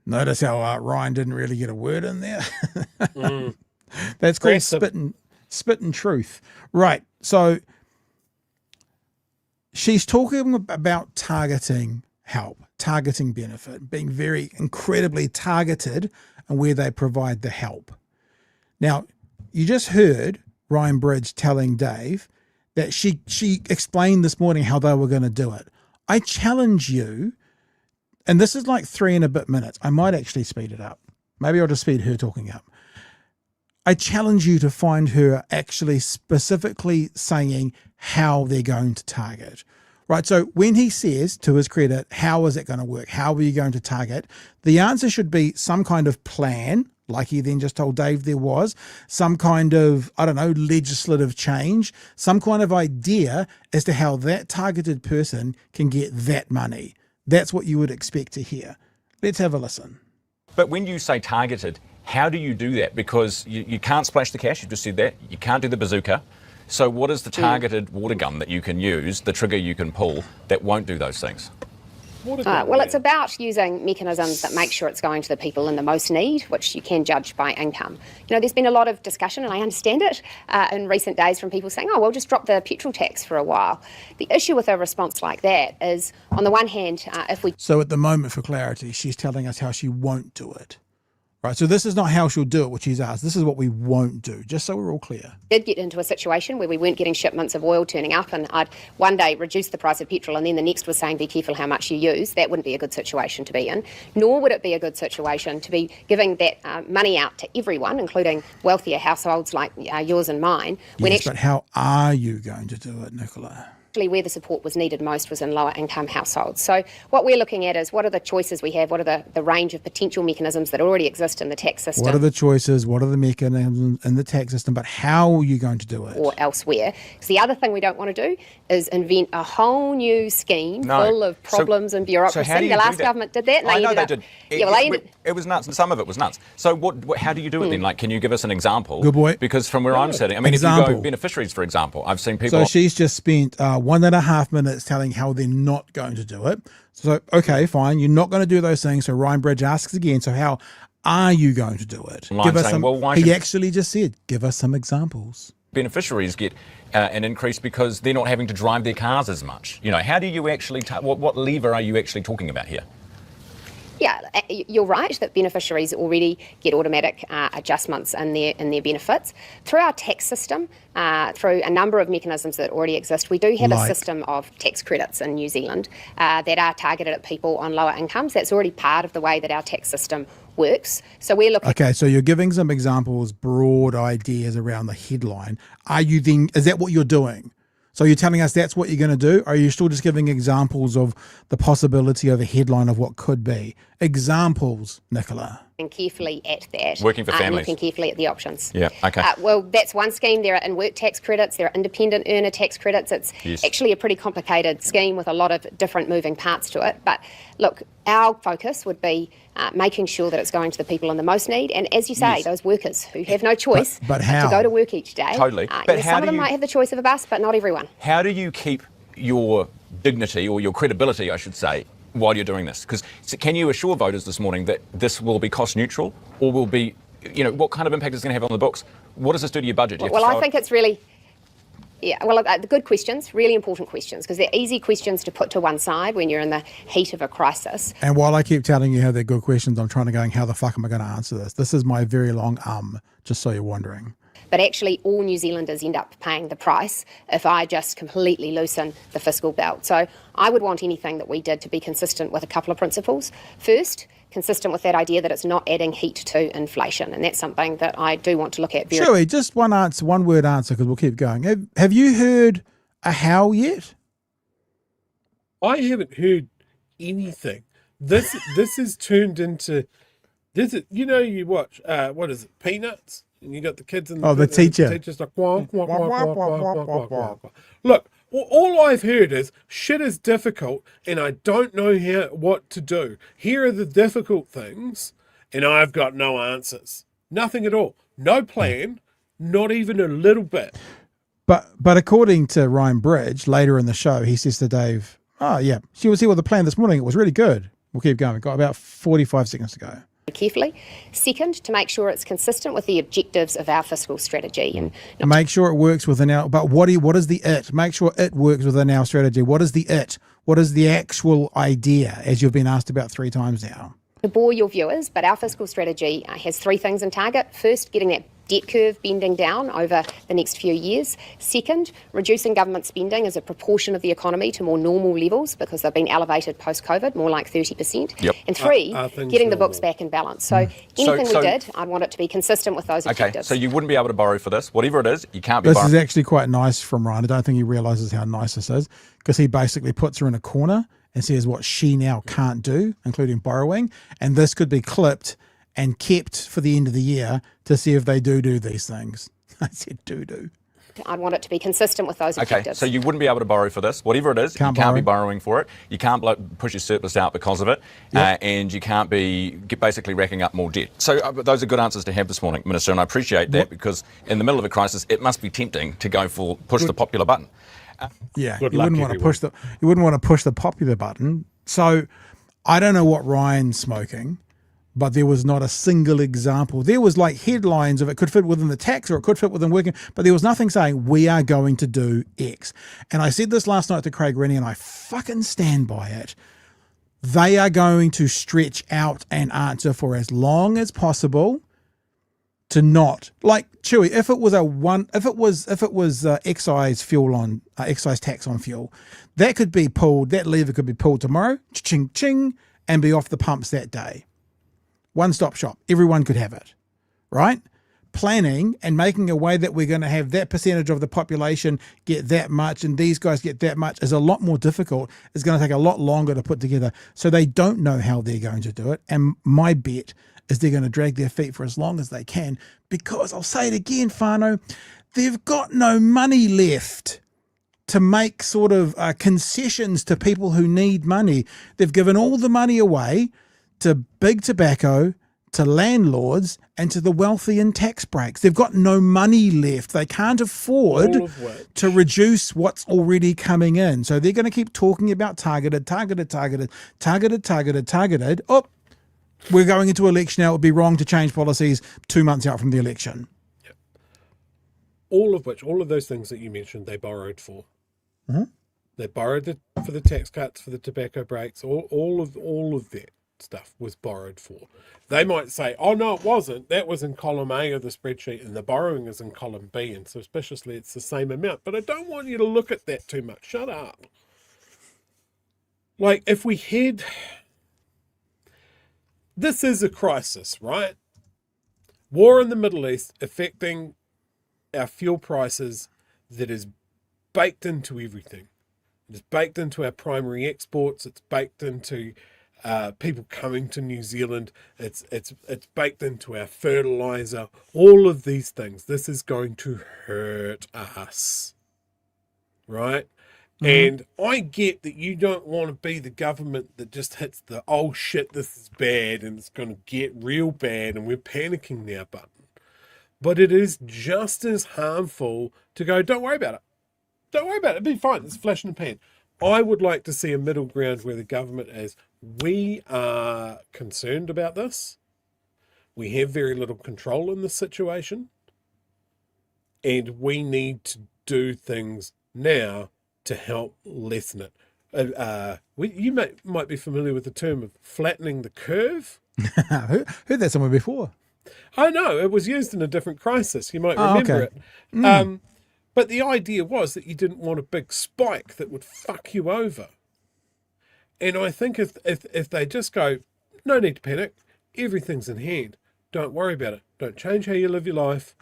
Notice how Ryan didn't really get a word in there. That's called spitting truth. Right. So she's talking about targeting help, targeting benefit, being very incredibly targeted and where they provide the help. Now, you just heard Ryan Bridge telling Dave that she explained this morning how they were going to do it. I challenge you, and this is like 3 and a bit minutes. I might actually speed it up. Maybe I'll just speed her talking up. I challenge you to find her actually specifically saying how they're going to target. Right, so when he says, to his credit, how is it going to work? How are you going to target? The answer should be some kind of plan, like he then just told Dave there was, some kind of, I don't know, legislative change, some kind of idea as to how that targeted person can get that money. That's what you would expect to hear. Let's have a listen. But when you say targeted, how do you do that? Because you can't splash the cash, you just said that. You can't do the bazooka. So what is the targeted water gun that you can use, the trigger you can pull, that won't do those things? Well, it's about using mechanisms that make sure it's going to the people in the most need, which you can judge by income. You know, there's been a lot of discussion, and I understand it, in recent days from people saying, oh, we'll just drop the petrol tax for a while. The issue with a response like that is, on the one hand, if we... So at the moment, for clarity, she's telling us how she won't do it. Right, so this is not how she'll do it, which she's asked. This is what we won't do, just so we're all clear. Did get into a situation where we weren't getting shipments of oil turning up, and I'd one day reduce the price of petrol, and then the next was saying, be careful how much you use. That wouldn't be a good situation to be in, nor would it be a good situation to be giving that money out to everyone, including wealthier households like yours and mine. Yes, but how are you going to do it, Nicola? Where the support was needed most was in lower income households. So what we're looking at is what are the choices we have, what are the range of potential mechanisms that already exist in the tax system. What are the choices, what are the mechanisms in the tax system, but how are you going to do it? Or elsewhere. Because the other thing we don't want to do is invent a whole new scheme full of problems and bureaucracy. So how do you the last do that? government did that, and I know ended they up, did. It was nuts, and some of it was nuts. So how do you do it then? Like, can you give us an example? Good boy. Because from where I'm sitting, I mean, if you go beneficiaries, for example, I've seen people... So she's just spent 1.5 minutes telling how they're not going to do it. So, okay, fine, you're not going to do those things. So Ryan Bridge asks again, so how are you going to do it? Give us some, he actually just said, give us some examples. Beneficiaries get an increase because they're not having to drive their cars as much. You know, how do you actually, what lever are you actually talking about here? Yeah, you're right that beneficiaries already get automatic adjustments in their benefits. Through our tax system, through a number of mechanisms that already exist, we do have a system of tax credits in New Zealand that are targeted at people on lower incomes. That's already part of the way that our tax system works. So we're looking... Okay, so you're giving some examples, broad ideas around the headline. Are you then, is that what you're doing? So you're telling us that's what you're going to do? Or are you still just giving examples of the possibility of a headline of what could be? Examples, Nicola. And carefully at that. Working for families. Looking carefully at the options. Yeah, okay. Well, that's one scheme. There are in-work tax credits. There are independent earner tax credits. It's actually a pretty complicated scheme with a lot of different moving parts to it. But look, our focus would be making sure that it's going to the people in the most need. And as you say, those workers who have no choice but how? To go to work each day. Totally. But some of them might have the choice of a bus, but not everyone. How do you keep your dignity, or your credibility, I should say, while you're doing this? Because can you assure voters this morning that this will be cost neutral, or will be, you know, what kind of impact is it going to have on the books? What does this do to your budget? Well, I think it's really... Yeah, well, the good questions, really important questions, because they're easy questions to put to one side when you're in the heat of a crisis. And while I keep telling you how they're good questions, I'm trying to go, how the fuck am I going to answer this? This is my very long just so you're wondering. But actually, all New Zealanders end up paying the price if I just completely loosen the fiscal belt. So I would want anything that we did to be consistent with a couple of principles. First, consistent with that idea that it's not adding heat to inflation. And that's something that I do want to look at very... Sure, just one word answer, because we'll keep going. Have you heard a how yet? I haven't heard anything. This has turned into... you watch, what is it, Peanuts? And you got the kids and the teacher. The teacher's like, quack, quack, quack, quack, quack, quack, quack, quack. Look, all I've heard is shit is difficult and I don't know what to do. Here are the difficult things and I've got no answers. Nothing at all. No plan, not even a little bit. But according to Ryan Bridge, later in the show, he says to Dave, oh yeah, she was here with a plan this morning. It was really good. We'll keep going. We've got about 45 seconds to go. Carefully. Second, to make sure it's consistent with the objectives of our fiscal strategy. And make sure it works within our... But what is the it? Make sure it works within our strategy. What is the it? What is the actual idea, as you've been asked about 3 times now? To bore your viewers, but our fiscal strategy has 3 things in target. First, getting that debt curve bending down over the next few years. Second, reducing government spending as a proportion of the economy to more normal levels because they've been elevated post-COVID, more like 30%. Yep. And three, getting the normal? books back in balance. So anything we did, I'd want it to be consistent with those Okay, objectives. so you wouldn't be able to borrow for this. Whatever it is, you can't be This borrowing. is actually quite nice from Ryan. I don't think he realises how nice this is, because he basically puts her in a corner and says what she now can't do, including borrowing. And this could be clipped and kept for the end of the year to see if they do these things. I said do. I'd want it to be consistent with those Okay, objectives. so you wouldn't be able to borrow for this. Whatever it is, you can't be borrowing for it. You can't push your surplus out because of it. And you can't be basically racking up more debt. So those are good answers to have this morning, Minister, and I appreciate that because in the middle of a crisis, it must be tempting to go for push the popular button. Yeah, Good you luck, wouldn't want to everyone. you wouldn't want to push the popular button. So I don't know what Ryan's smoking, but there was not a single example. There was like headlines of it could fit within the tax or it could fit within working, but there was nothing saying we are going to do X. And I said this last night to Craig Rennie, and I fucking stand by it. They are going to stretch out an answer for as long as possible to not, like Chewy, if it was excise fuel on excise tax on fuel, that could be pulled, that lever could be pulled tomorrow, ching ching, and be off the pumps that day. One-stop shop. Everyone could have it, right? Planning and making a way that we're going to have that percentage of the population get that much and these guys get that much is a lot more difficult. It's going to take a lot longer to put together. So they don't know how they're going to do it. And my bet is they're going to drag their feet for as long as they can because, I'll say it again, whānau, they've got no money left to make sort of concessions to people who need money. They've given all the money away to big tobacco, to landlords, and to the wealthy in tax breaks. They've got no money left. They can't afford to reduce what's already coming in. So they're going to keep talking about targeted. Oh, we're going into election now. It would be wrong to change policies 2 months out from the election. Yep. All of those things that you mentioned, they borrowed for. Mm-hmm. They borrowed for the tax cuts, for the tobacco breaks, all of that stuff was borrowed for. They might say, oh no, it wasn't. That was in column A of the spreadsheet and the borrowing is in column B, and suspiciously it's the same amount. But I don't want you to look at that too much. Shut up. Like, if we had... This is a crisis, right? War in the Middle East affecting our fuel prices that is baked into everything. It's baked into our primary exports. It's baked into people coming to New Zealand. It's baked into our fertilizer. All of these things. This is going to hurt us, right? And I get that you don't want to be the government that just hits the, oh shit, this is bad and it's going to get real bad and we're panicking now button. But it is just as harmful to go, don't worry about it. Don't worry about it. It'll be fine. It's a flash in the pan. I would like to see a middle ground where the government is, we are concerned about this. We have very little control in this situation. And we need to do things now to help lessen it. You might be familiar with the term of flattening the curve. Heard that somewhere before. I know, it was used in a different crisis. You might remember it. But the idea was that you didn't want a big spike that would fuck you over. And I think if they just go, no need to panic, everything's in hand. Don't worry about it. Don't change how you live your life.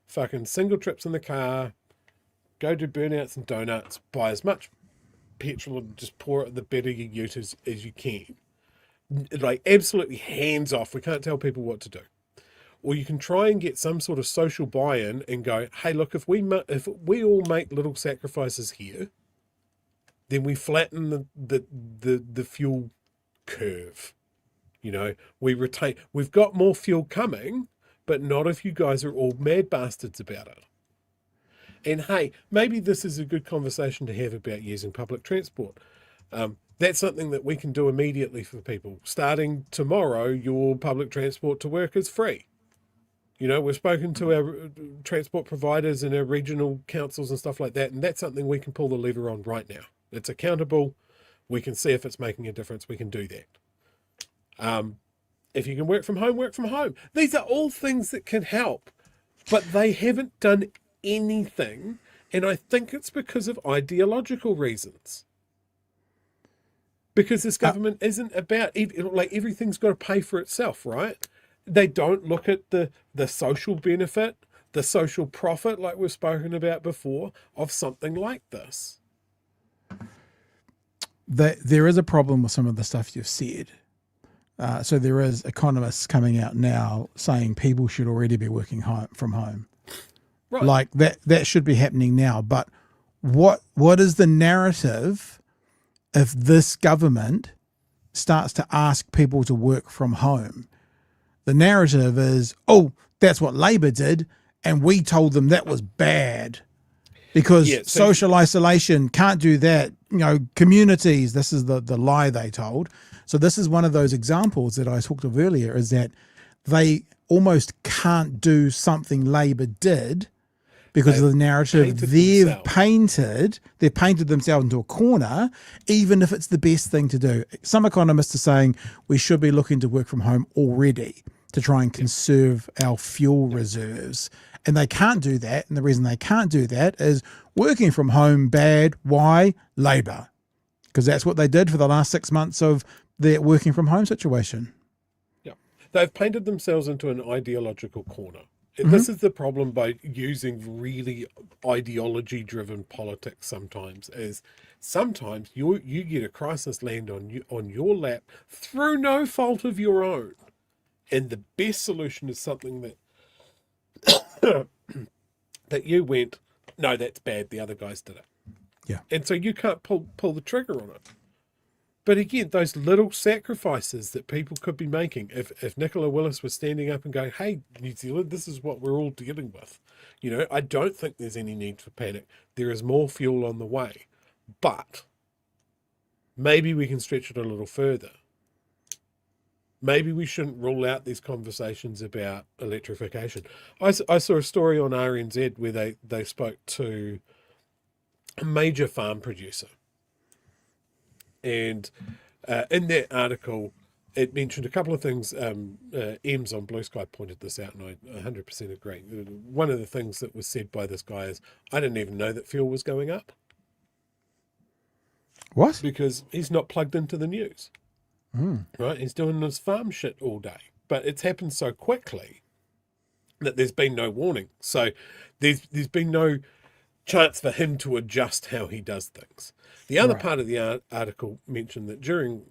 Fucking single trips in the car. Go do burnouts and donuts. Buy as much petrol and just pour it in the bed of your ute as you can. Like, absolutely hands off. We can't tell people what to do. Or you can try and get some sort of social buy-in and go, hey, look, if we all make little sacrifices here, then we flatten the fuel curve. You know, we've got more fuel coming, but not if you guys are all mad bastards about it. And hey, maybe this is a good conversation to have about using public transport. That's something that we can do immediately for people. Starting tomorrow, your public transport to work is free. You know, we've spoken to our transport providers and our regional councils and stuff like that, and that's something we can pull the lever on right now. It's accountable. We can see if it's making a difference. We can do that. If you can work from home, work from home. These are all things that can help. But they haven't done anything, and I think it's because of ideological reasons. Because this government isn't about, like, everything's got to pay for itself, right? They don't look at the social benefit, the social profit, like we've spoken about before, of something like this. There is a problem with some of the stuff you've said. So there is economists coming out now saying people should already be working from home. Right. Like that should be happening now. But what is the narrative if this government starts to ask people to work from home? The narrative is, oh, that's what Labor did, and we told them that was bad. Because social isolation, can't do that. Communities, this is the lie they told. So this is one of those examples that I talked of earlier, is that they almost can't do something Labor did because of the narrative they've painted. They've painted themselves into a corner, even if it's the best thing to do. Some economists are saying we should be looking to work from home already to try and conserve our fuel reserves. And they can't do that. And the reason they can't do that is working from home bad. Why? Labor. Because that's what they did for the last 6 months of their working from home situation. Yeah. They've painted themselves into an ideological corner. And this is the problem by using really ideology-driven politics sometimes, is sometimes you get a crisis land on your lap through no fault of your own. And the best solution is something that that you went, no, that's bad, the other guys did it. Yeah. And so you can't pull the trigger on it. But again, those little sacrifices that people could be making, if Nicola Willis was standing up and going, hey, New Zealand, this is what we're all dealing with. I don't think there's any need for panic. There is more fuel on the way. But maybe we can stretch it a little further. Maybe we shouldn't rule out these conversations about electrification. I saw a story on RNZ where they spoke to a major farm producer. And in that article, it mentioned a couple of things. Ems on Blue Sky pointed this out, and I 100% agree. One of the things that was said by this guy is, I didn't even know that fuel was going up. What? Because he's not plugged into the news. Right? He's doing his farm shit all day. But it's happened so quickly that there's been no warning. So there's been no chance for him to adjust how he does things. The other part of the article mentioned that during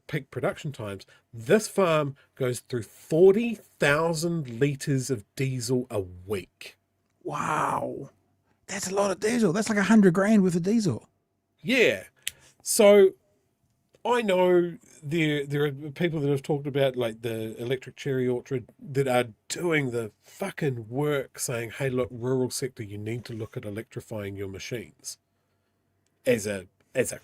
peak production times, this farm goes through 40,000 litres of diesel a week. Wow. That's a lot of diesel. That's like $100,000 worth of diesel. Yeah. So I know there are people that have talked about, like, the electric cherry orchard that are doing the fucking work, saying, hey, look, rural sector, you need to look at electrifying your machines as a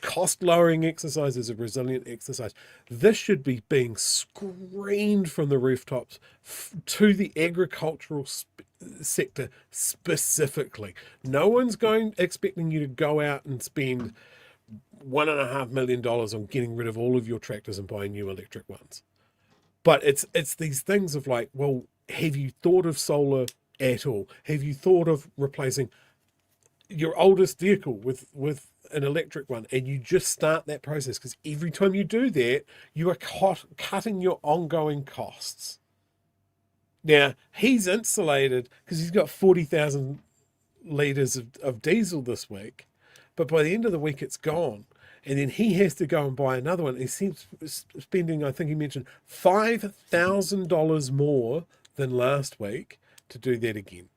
cost lowering exercise, as a resilient exercise. This should be being screamed from the rooftops to the agricultural sector specifically. No one's expecting you to go out and spend $1.5 million on getting rid of all of your tractors and buying new electric ones. But it's these things of like, well, have you thought of solar at all? Have you thought of replacing your oldest vehicle with an electric one? And you just start that process, because every time you do that, you are cutting your ongoing costs. Now, he's insulated because he's got 40,000 litres of diesel this week. But by the end of the week, it's gone. And then he has to go and buy another one. He's spending, I think he mentioned, $5,000 more than last week to do that again.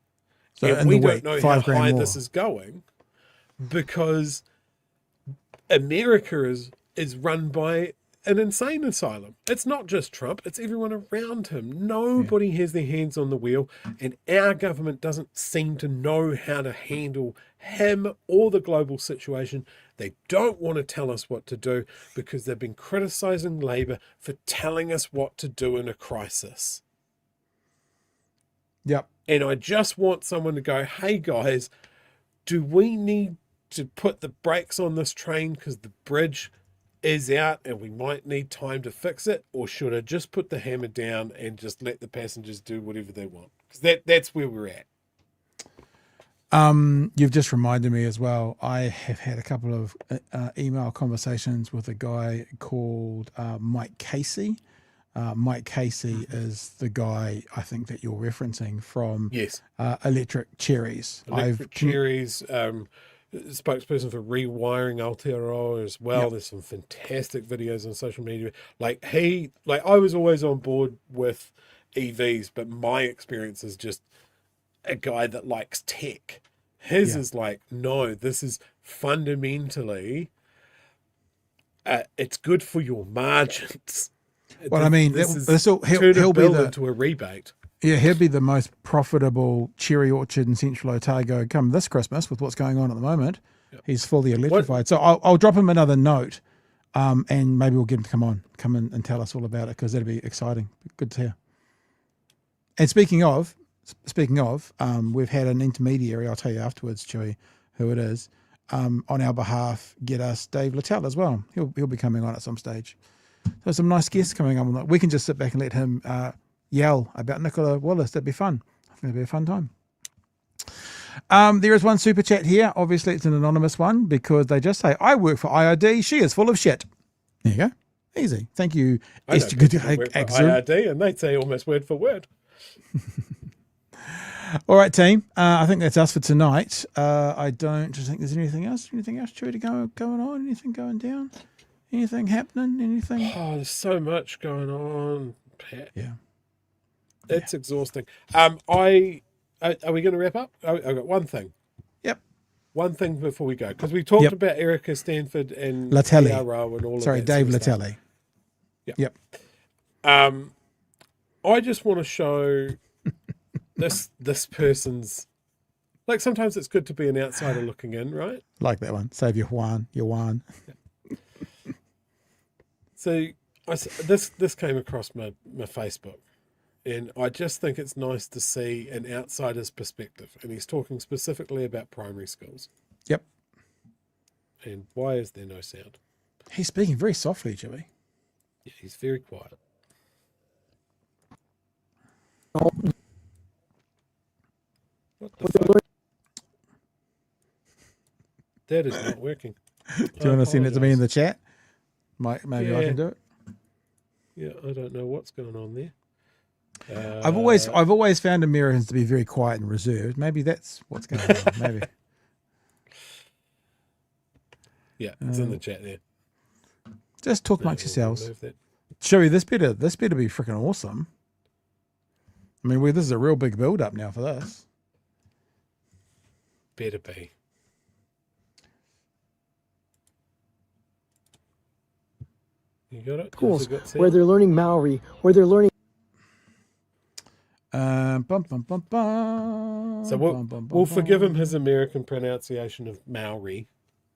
So and we don't know how $5,000 high more. this is going, because America is run by an insane asylum. It's not just Trump, it's everyone around him. Nobody has their hands on the wheel, and our government doesn't seem to know how to handle him or the global situation. They don't want to tell us what to do because they've been criticizing Labor for telling us what to do in a crisis. Yep. And I just want someone to go, hey guys, do we need to put the brakes on this train because the bridge is out and we might need time to fix it? Or should I just put the hammer down and just let the passengers do whatever they want? Because that's where we're at. You've just reminded me as well. I have had a couple of email conversations with a guy called Mike Casey. Mike Casey is the guy I think that you're referencing from Electric Cherries. Cherries, spokesperson for Rewiring Aotearoa as well. There's some fantastic videos on social media. I was always on board with EVs, but my experience is just a guy that likes tech. His is like, no, this is fundamentally, it's good for your margins. Well, I mean, he'll be into a rebate. Yeah, he'll be the most profitable cherry orchard in Central Otago come this Christmas with what's going on at the moment. Yep. He's fully electrified. So I'll drop him another note, and maybe we'll get him to come in and tell us all about it, because that'd be exciting. Good to hear. And speaking of, we've had an intermediary, I'll tell you afterwards, Chewy, who it is, on our behalf, get us Dave Littell as well. He'll be coming on at some stage. So some nice guests coming on. We can just sit back and let him yell about Nicola Willis. That'd be fun. I think it'd be a fun time. There is one super chat here. Obviously, it's an anonymous one because they just say, I work for IRD. She is full of shit. There you go. Easy. Thank you. I know people who work for IRD, and they'd say almost word for word. All right, team. I think that's us for tonight. I don't think there's anything else. Anything else, True, to going on? Anything going down? Anything happening? Anything? Oh, there's so much going on, Pat. Yeah. It's exhausting. Are we going to wrap up? I've got one thing. Yep. One thing before we go, because we talked about Erica Stanford and Latelli. ERO and all of that. Sorry, Dave Latelli. Yep. I just want to show this person's, like, sometimes it's good to be an outsider looking in, right? Like that one. Save your Juan. So this came across my Facebook, and I just think it's nice to see an outsider's perspective. And he's talking specifically about primary schools. Yep. And why is there no sound? He's speaking very softly, Joey. Yeah, he's very quiet. What the fuck? That is not working. Do you want to send it to me in the chat? Maybe I can do it. Yeah, I don't know what's going on there. I've always found Americans to be very quiet and reserved. Maybe that's what's going on. Maybe. Yeah, it's in the chat there. Just talk amongst yourselves. Joey, this better be freaking awesome. I mean, this is a real big build up now for this. Better be. You got it? Schools where they're learning Maori, where they're learning. Bum, bum, bum, bum, So we'll forgive him his American pronunciation of Maori.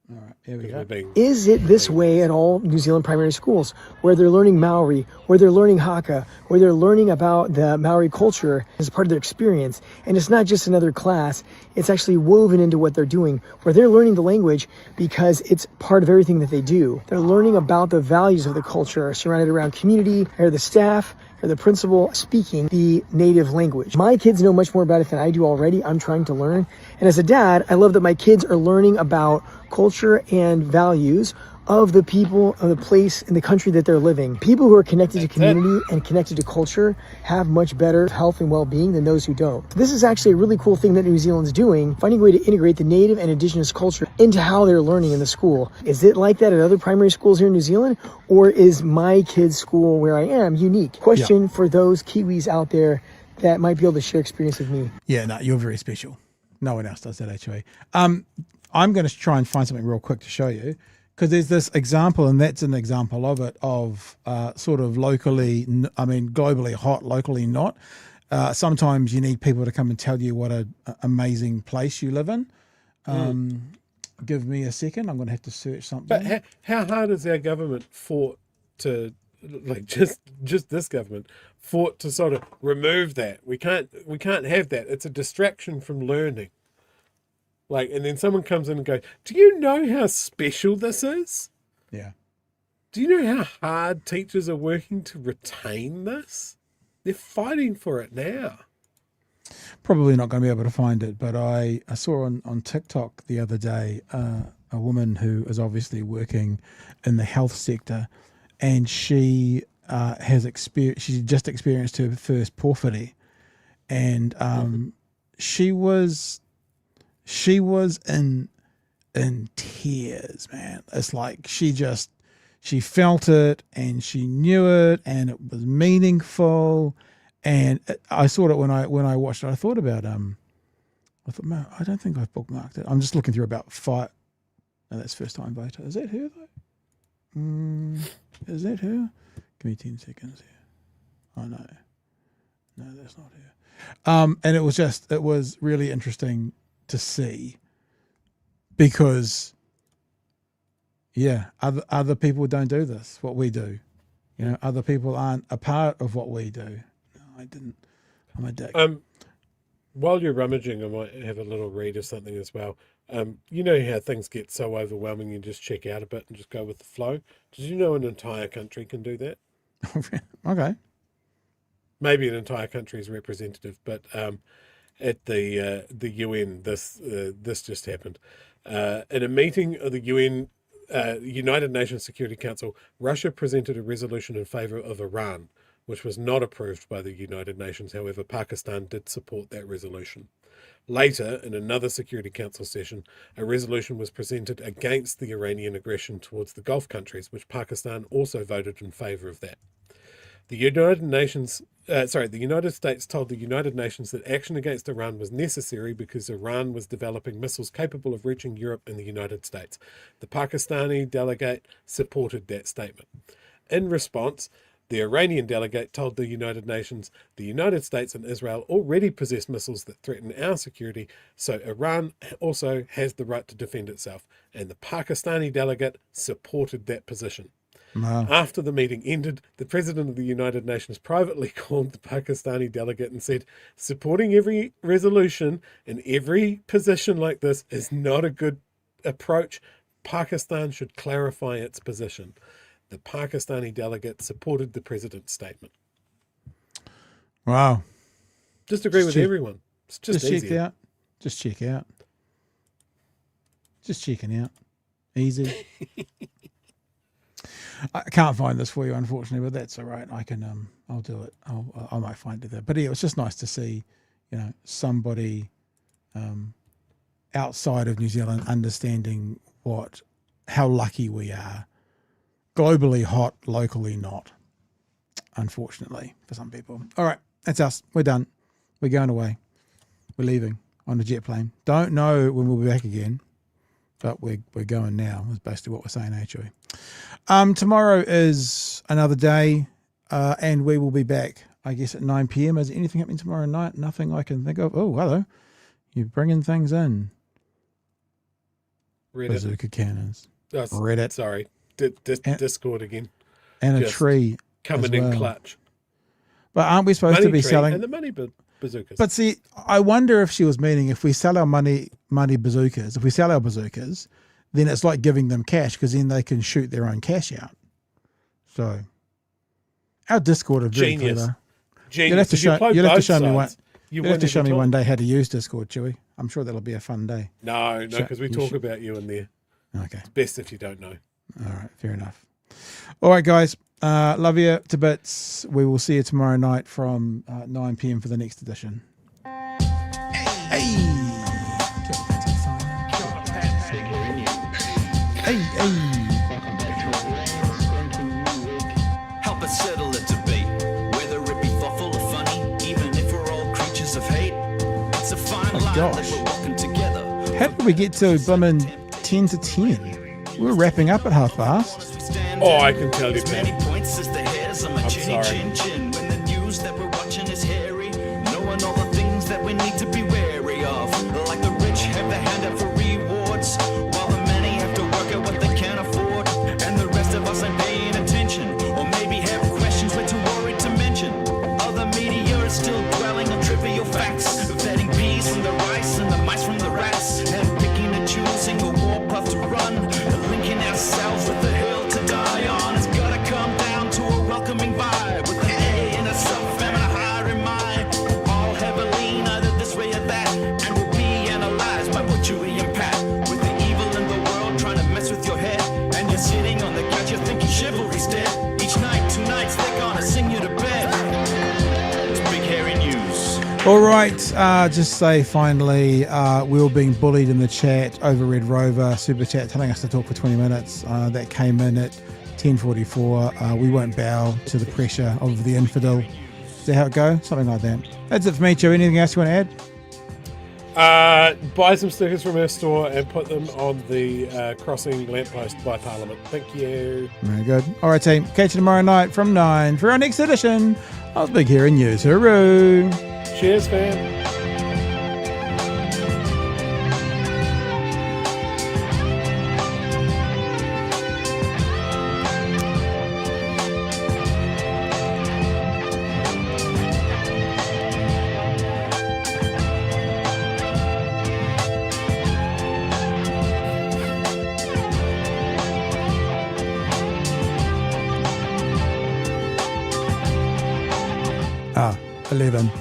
All right, here we go. Is it this way at all New Zealand primary schools, where they're learning Maori, where they're learning Haka, where they're learning about the Maori culture as part of their experience? And it's not just another class, it's actually woven into what they're doing, where they're learning the language because it's part of everything that they do. They're learning about the values of the culture surrounded around community, or the staff, or the principal speaking the native language. My kids know much more about it than I do already. I'm trying to learn. And as a dad, I love that my kids are learning about culture and values of the people, of the place, and the country that they're living. People who are connected to community and connected to culture have much better health and well-being than those who don't. This is actually a really cool thing that New Zealand's doing, finding a way to integrate the native and indigenous culture into how they're learning in the school. Is it like that at other primary schools here in New Zealand, or is my kid's school where I am unique? Question for those Kiwis out there that might be able to share experience with me. Yeah, no, you're very special. No one else does that, actually. I'm going to try and find something real quick to show you, because there's this example, and that's an example of it, of sort of locally, globally hot, locally not. Sometimes you need people to come and tell you what an amazing place you live in. Give me a second. I'm going to have to search something. But how hard has our government fought to, like, just this government fought to sort of remove that? We can't have that. It's a distraction from learning. Like, and then someone comes in and goes, do you know how special this is? Yeah. Do you know how hard teachers are working to retain this? They're fighting for it now. Probably not going to be able to find it, but I saw on TikTok the other day a woman who is obviously working in the health sector, and she she just experienced her first porphyry, and she was in tears, man. It's like she felt it and she knew it, and it was meaningful. And I saw it when I watched it. I thought about I thought, man, I don't think I've bookmarked it. I'm just looking through about 5. No, that's first time voter. Is that her though? Is that her? Give me 10 seconds here. Oh no, that's not her. And it was really interesting to see, because other people don't do this, what we do. Other people aren't a part of what we do. I didn't. I'm a dick. While you're rummaging, I might have a little read of something as well. You know how things get so overwhelming, you just check out a bit and just go with the flow. Did you know an entire country can do that? Okay. Maybe an entire country is representative, but at the UN, this just happened. In a meeting of the UN, United Nations Security Council, Russia presented a resolution in favour of Iran, which was not approved by the United Nations. However, Pakistan did support that resolution. Later, in another Security Council session, a resolution was presented against the Iranian aggression towards the Gulf countries, which Pakistan also voted in favour of that. The United States told the United Nations that action against Iran was necessary because Iran was developing missiles capable of reaching Europe and the United States. The Pakistani delegate supported that statement. In response, the Iranian delegate told the United Nations the United States and Israel already possess missiles that threaten our security, so Iran also has the right to defend itself. And the Pakistani delegate supported that position. Wow. After the meeting ended, the President of the United Nations privately called the Pakistani delegate and said, supporting every resolution in every position like this is not a good approach. Pakistan should clarify its position. The Pakistani delegate supported the president's statement. Wow. Just agree with everyone. It's just easy. Check out. Just checking out. Easy. I can't find this for you, unfortunately, but that's all right. I can. I'll do it. I might find it there. But yeah, it was just nice to see, somebody outside of New Zealand understanding how lucky we are. Globally hot, locally not. Unfortunately, for some people. All right, that's us. We're done. We're going away. We're leaving on a jet plane. Don't know when we'll be back again, but we're going now. Is basically what we're saying, actually. Tomorrow is another day, and we will be back, I guess, at 9 p.m. Is there anything happening tomorrow night? Nothing I can think of. Oh, hello. You're bringing things in. Reddit. Bazooka cannons. Oh, Reddit. Sorry. Discord again. And Just a tree. coming in clutch. But aren't we supposed to be selling? And the money bazookas. But see, I wonder if she was meaning if we sell our money bazookas, if we sell our bazookas, then it's like giving them cash, because then they can shoot their own cash out. So our Discord are very clever. Genius. You'll have to show me one. You have to show me one day how to use Discord, Chewy. I'm sure that'll be a fun day. No, because we talk about you in there. Okay. It's best if you don't know. All right, fair enough. All right, guys. Love you to bits. We will see you tomorrow night from 9 p.m. for the next edition. Hey. Help us settle a debate, whether it be thoughtful or funny, even if we're all creatures of hate. It's a fine line that we're walking together. How did we get to blimmin' 10 to 10? We're wrapping up at 5:30. Oh, I can tell you that. I'm sorry. When the news that we're watching is hairy, knowing all the things that we need to be wary of. Like the rich have the hand out for rewards, while the many have to work at what they can't afford. And the rest of us ain't paying attention, or maybe have questions we're too worried to mention. Other media is still dwelling on trivial facts, vetting peas from the rice and the mice from the rats, and picking and choosing a war puff to run, linking ourselves with the hill to die on. It's gotta come down to a welcoming vibe with an A All right, just say finally, we were being bullied in the chat over Red Rover super chat telling us to talk for 20 minutes. That came in at 10:44. We won't bow to the pressure of the infidel. Is that how it goes? Something like that. That's it for me, Joe. Anything else you want to add? Buy some stickers from our store and put them on the crossing lamppost by Parliament. Thank you. Very good. All right, team. Catch you tomorrow night from 9 for our next edition of Big Hero News. Hooroo! Cheers, fam. Ah, 11.